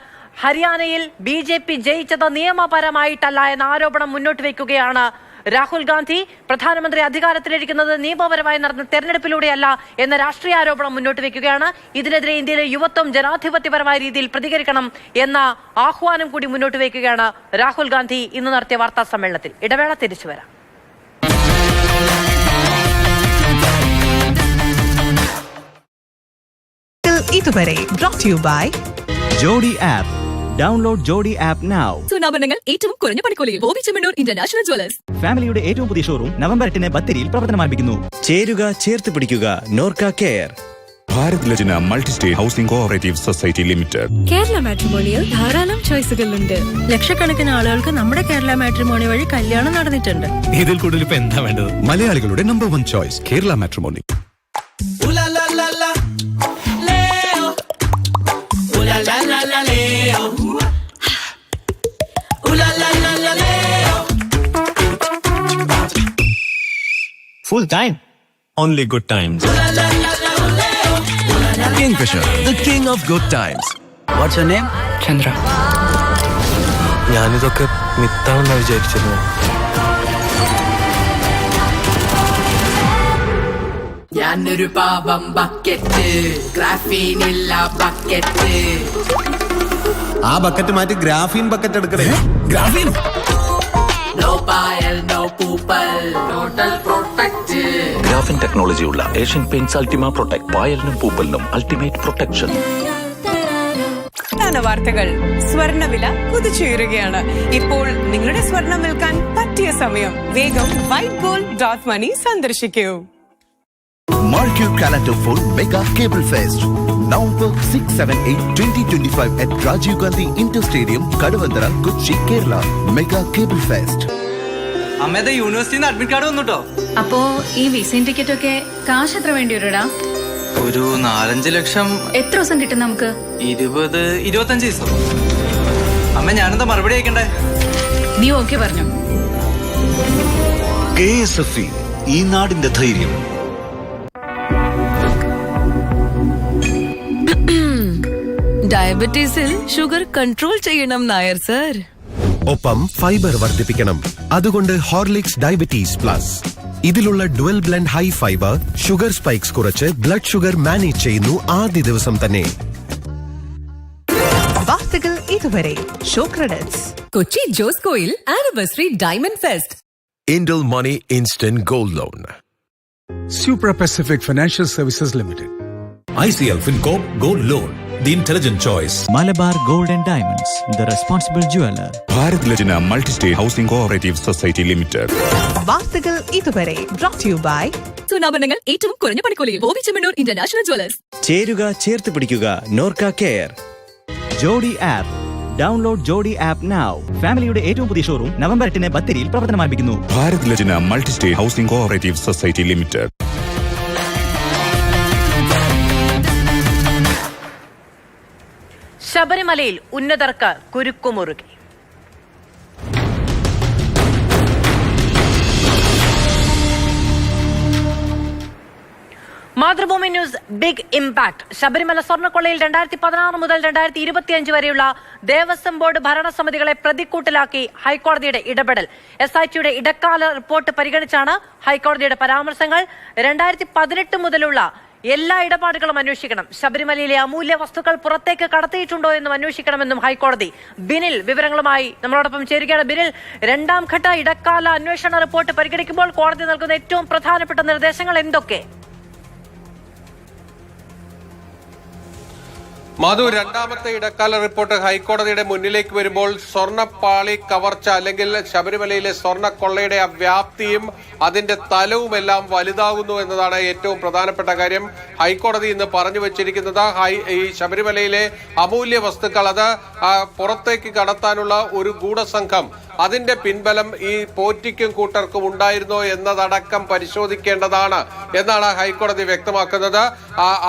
ഹരിയാനയിൽ BJP ജയിച്ചത് നിയമപരമായിട്ടല്ല എന്ന ആരോപണം മുന്നോട്ട് വയ്ക്കുകയാണ് രാഹുൽ ഗാന്ധി. പ്രധാനമന്ത്രി അധികാരത്തിലിരിക്കുന്നത് നിയമപരമായി നടന്ന തെരഞ്ഞെടുപ്പിലൂടെയല്ല എന്ന രാഷ്ട്രീയ ആരോപണം മുന്നോട്ട് വയ്ക്കുകയാണ്. ഇതിനെതിരെ ഇന്ത്യയിലെ യുവത്വം ജനാധിപത്യപരമായ രീതിയിൽ പ്രതികരിക്കണം എന്ന ആഹ്വാനം കൂടി മുന്നോട്ട് വയ്ക്കുകയാണ് രാഹുൽ ഗാന്ധി ഇന്ന് നടത്തിയ വാർത്താ സമ്മേളനത്തിൽ. ഇടവേള, തിരിച്ചു വരാം. ഇതുവരെ brought to you by ജോഡി app. Download Jodi app now. സുനാഭരണങ്ങൾ ഏറ്റവും കുറഞ്ഞ പണിക്കൂലിയിൽ ബോബി ഇന്റർനാഷണൽ ജ്വല്ലേഴ്സ്. ഫാമിലിയുടെ ഏറ്റവും പുതിയ ഷോറൂം നവംബർ 8 ബത്തേരിയിൽ പ്രവർത്തനം ആരംഭിക്കുന്നു. ചേരുക, ചേർത്ത് പിടിക്കുക. Norka care. Bharat Lajna multi state housing cooperative society limited. Kerala മാട്രിമോണിയിൽ ധാരാളം ചോയ്സുകളുണ്ട്. ലക്ഷക്കണക്കിന് ആളുകൾക്ക് നമ്മുടെ കേരള മാട്രിമോണി വഴി കല്യാണം നടന്നിട്ടുണ്ട്. ഇതിൽ കൂടുതൽ ഇപ്പൊ എന്താ വേണ്ടത്? മലയാളികളുടെ number 1 choice Kerala matrimony. Full time. Only good times. Kingfisher, the king of good times. What's your name? Chandra. ഞാനിതൊക്കെ മിത്താണെന്നാ വിചാരിച്ചിരുന്നു. ഞാനൊരു പാവം ബക്കറ്റ്, ഗ്രാഫീനില്ല ബക്കറ്റ്. ആ ബക്കറ്റ് മാറ്റി ഗ്രാഫീൻ ബക്കറ്റ് എടുക്കണേ. ഗ്രാഫീൻ. No pile, no പൂപ്പൽ, total protect. ഗ്രാഫിൻ ടെക്നോളജി ഉള്ള ഏഷ്യൻ പെയിന്റ്സ് അൾട്ടിമ പ്രൊട്ടക്ട്. പായലിനും പൂപ്പലിനും അൾട്ടിമേറ്റ് പ്രൊട്ടക്ഷൻ. പ്രധാന വാർത്തകൾ. സ്വർണ്ണവില കുതിച്ചുയരുകയാണ്. ഇപ്പോൾ നിങ്ങളുടെ സ്വർണം വിൽക്കാൻ പറ്റിയ സമയം. വേഗം whitegold.money സന്ദർശിക്കൂ. Mark your calendar for Mega Cable Fest. November 6, 7, 8, 2025 at Rajiv Gandhi Inter Stadium, Kadavandara, Kochi, Kerala. Mega Cable Fest. അമ്മയുടെ യൂണിവേഴ്സിറ്റിന്ന് അഡ്മിറ്റ് കാർഡ് വന്നുട്ടോ. അപ്പോ ഈ വിസയും ടിക്കറ്റ് ഒക്കെ കാശ് എത്ര വേണ്ടി വരുടാ? ഒരു 4-5 ലക്ഷം. എത്ര ദിവസം കിട്ടും നമുക്ക്? 20-25 ദിവസം. അമ്മ ഞാനെന്താ മറുപടി അയക്കണ്ടേ? നീ ഓക്കെ പറഞ്ഞു. KSFE, ഈ നാടിന്റെ ധൈര്യം. ഡയബറ്റീസിൽ ഷുഗർ കൺട്രോൾ ചെയ്യണം നായർ സർ. ഒപ്പം ഫൈബർ വർദ്ധിപ്പിക്കണം. അതുകൊണ്ട് ഹോർലിക്സ് ഡയബറ്റീസ് പ്ലസ്. ഇതിലുള്ള dual blend high fibre sugar spikes കുറച്ച് ബ്ലഡ് ഷുഗർ മാനേജ് ചെയ്യുന്നു ആദ്യ ദിവസം തന്നെ. വാർത്തകൾ ഇതുവരെ. Show credits. കൊച്ചി ജോസ്കോയിൽ anniversary diamond fest. Indel Money Instant Gold Loan. Supra Pacific Financial Services Limited. ICL Fincop Gold Loan. The intelligent choice. Malabar gold and diamonds, the responsible jeweler. Bharat Lajna multi state housing cooperative society limited. വാർത്തകൾ ഇതുവരെ brought to you by സുനാഭരണങ്ങൾ ഏറ്റവും കുറഞ്ഞ പണിക്കൂലിയിൽ Bobby international Jewellers. ചേരുക, ചേർത്ത് പിടിക്കുക. Norka care. Jodi app. Download Jodi app now. ഫാമിലിയുടെ ഏറ്റവും പുതിയ ഷോറൂം നവംബർ 8 ബത്തേരിയിൽ പ്രവർത്തനം ആരംഭിക്കുന്നു. Bharat Lajna multi state housing cooperative society limited. ശബരിമലയിൽ ഉന്നതർക്ക് കുരുക്കുമുറുകി. Mathrubhumi news big impact. Sabarimala സ്വർണ്ണക്കൊള്ളയിൽ 2016 മുതൽ 2025 വരെയുള്ള ദേവസ്വം ബോർഡ് ഭരണസമിതികളെ പ്രതിക്കൂട്ടിലാക്കി ഹൈക്കോടതിയുടെ ഇടപെടൽ. SITയുടെ ഇടക്കാല റിപ്പോർട്ട് പരിഗണിച്ചാണ് ഹൈക്കോടതിയുടെ പരാമർശങ്ങൾ. 2018 മുതലുള്ള എല്ലാ ഇടപാടുകളും അന്വേഷിക്കണം. ശബരിമലയിലെ അമൂല്യ വസ്തുക്കൾ പുറത്തേക്ക് കടത്തിയിട്ടുണ്ടോ എന്നും അന്വേഷിക്കണമെന്നും ഹൈക്കോടതി. ബിനിൽ വിവരങ്ങളുമായി നമ്മളോടൊപ്പം ചേരുകയാണ്. ബിനിൽ, രണ്ടാം ഘട്ട ഇടക്കാല അന്വേഷണ റിപ്പോർട്ട് പരിഗണിക്കുമ്പോൾ കോടതി നൽകുന്ന ഏറ്റവും പ്രധാനപ്പെട്ട നിർദ്ദേശങ്ങൾ എന്തൊക്കെ? മധു, രണ്ടാമത്തെ ഇടക്കാല റിപ്പോർട്ട് ഹൈക്കോടതിയുടെ മുന്നിലേക്ക് വരുമ്പോൾ സ്വർണ്ണപ്പാളി കവർച്ച അല്ലെങ്കിൽ ശബരിമലയിലെ സ്വർണ്ണക്കൊള്ളയുടെ വ്യാപ്തിയും അതിന്റെ തലവുമെല്ലാം വലുതാകുന്നു എന്നതാണ് ഏറ്റവും പ്രധാനപ്പെട്ട കാര്യം. ഹൈക്കോടതി ഇന്ന് പറഞ്ഞു വെച്ചിരിക്കുന്നത് ഈ ശബരിമലയിലെ അമൂല്യ വസ്തുക്കൾ അത് പുറത്തേക്ക് കടത്താനുള്ള ഒരു ഗൂഢസംഘം, അതിന്റെ പിൻബലം ഈ പോറ്റിക്കും കൂട്ടർക്കും ഉണ്ടായിരുന്നോ എന്നതടക്കം പരിശോധിക്കേണ്ടതാണ് എന്നാണ് ഹൈക്കോടതി വ്യക്തമാക്കുന്നത്.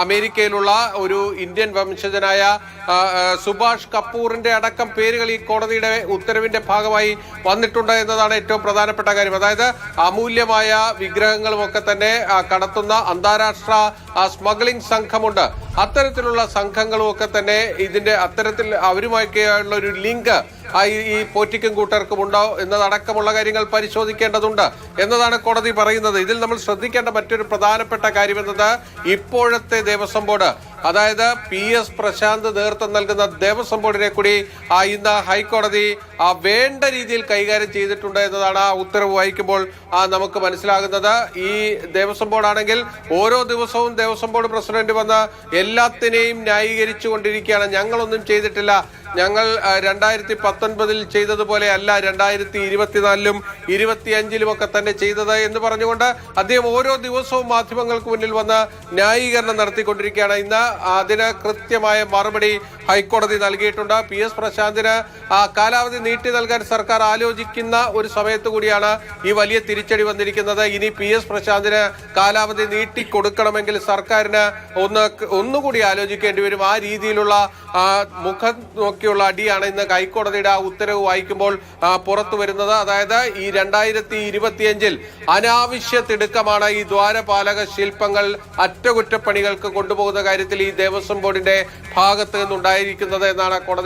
അമേരിക്കയിലുള്ള ഒരു ഇന്ത്യൻ വംശജനായ സുഭാഷ് കപൂറിന്റെ അടക്കം പേരുകൾ ഈ കോടതിയുടെ ഉത്തരവിന്റെ ഭാഗമായി വന്നിട്ടുണ്ട് എന്നതാണ് ഏറ്റവും പ്രധാനപ്പെട്ട കാര്യം. അതായത് അമൂല്യമായ വിഗ്രഹങ്ങളുമൊക്കെ തന്നെ കടത്തുന്ന അന്താരാഷ്ട്ര സ്മഗ്ലിംഗ് സംഘമുണ്ട്. അത്തരത്തിലുള്ള സംഘങ്ങളും ഒക്കെ തന്നെ ഇതിന്റെ അത്തരത്തിൽ അവരുമായൊക്കെയുള്ള ഒരു ലിങ്ക് ഈ പോറ്റിക്കും കൂട്ടർക്കും ഉണ്ടോ എന്നതടക്കമുള്ള കാര്യങ്ങൾ പരിശോധിക്കേണ്ടതുണ്ട് എന്നതാണ് കോടതി പറയുന്നത്. ഇതിൽ നമ്മൾ ശ്രദ്ധിക്കേണ്ട മറ്റൊരു പ്രധാനപ്പെട്ട കാര്യം എന്നത് ഇപ്പോഴത്തെ ദേവസ്വം ബോർഡ്, അതായത് PS പ്രശാന്ത് നേതൃത്വം നൽകുന്ന ദേവസ്വം ബോർഡിനെ കൂടി ഇന്ന് ഹൈക്കോടതി വേണ്ട രീതിയിൽ കൈകാര്യം ചെയ്തിട്ടുണ്ട് എന്നതാണ് ആ ഉത്തരവ് വായിക്കുമ്പോൾ നമുക്ക് മനസ്സിലാകുന്നത്. ഈ ദേവസ്വം ബോർഡാണെങ്കിൽ ഓരോ ദിവസവും ദേവസ്വം ബോർഡ് പ്രസിഡന്റ് വന്ന് എല്ലാത്തിനെയും ന്യായീകരിച്ചു കൊണ്ടിരിക്കുകയാണ്. ഞങ്ങളൊന്നും ചെയ്തിട്ടില്ല, ഞങ്ങൾ 2019 ചെയ്തതുപോലെ അല്ല 2024 25 ഒക്കെ തന്നെ ചെയ്തത് എന്ന് പറഞ്ഞുകൊണ്ട് അദ്ദേഹം ഓരോ ദിവസവും മാധ്യമങ്ങൾക്ക് മുന്നിൽ വന്ന് ന്യായീകരണം നടത്തിക്കൊണ്ടിരിക്കുകയാണ്. ഇന്ന് അതിന് കൃത്യമായ മറുപടി ഹൈക്കോടതി നൽകിയിട്ടുണ്ട്. PS പ്രശാന്തിന് കാലാവധി നീട്ടി നൽകാൻ സർക്കാർ ആലോചിക്കുന്ന ഒരു സമയത്ത് കൂടിയാണ് ഈ വലിയ തിരിച്ചടി വന്നിരിക്കുന്നത്. ഇനി PS പ്രശാന്തിന് കാലാവധി നീട്ടി കൊടുക്കണമെങ്കിൽ സർക്കാരിന് ഒന്നുകൂടി ആലോചിക്കേണ്ടി വരും. ആ രീതിയിലുള്ള മുഖം നോക്കിയുള്ള അടിയാണ് ഇന്ന് ഹൈക്കോടതിയുടെ ആ ഉത്തരവ് വായിക്കുമ്പോൾ പുറത്തു വരുന്നത്. അതായത് ഈ 2025 അനാവശ്യ തിടുക്കമാണ് ഈ ദ്വാരപാലക ശില്പങ്ങൾ അറ്റകുറ്റപ്പണികൾക്ക് കൊണ്ടുപോകുന്ന കാര്യത്തിൽ ഈ ദേവസ്വം ബോർഡിന്റെ ഭാഗത്ത് നിന്നുണ്ടായിരിക്കുന്നത് എന്നാണ് കോടതി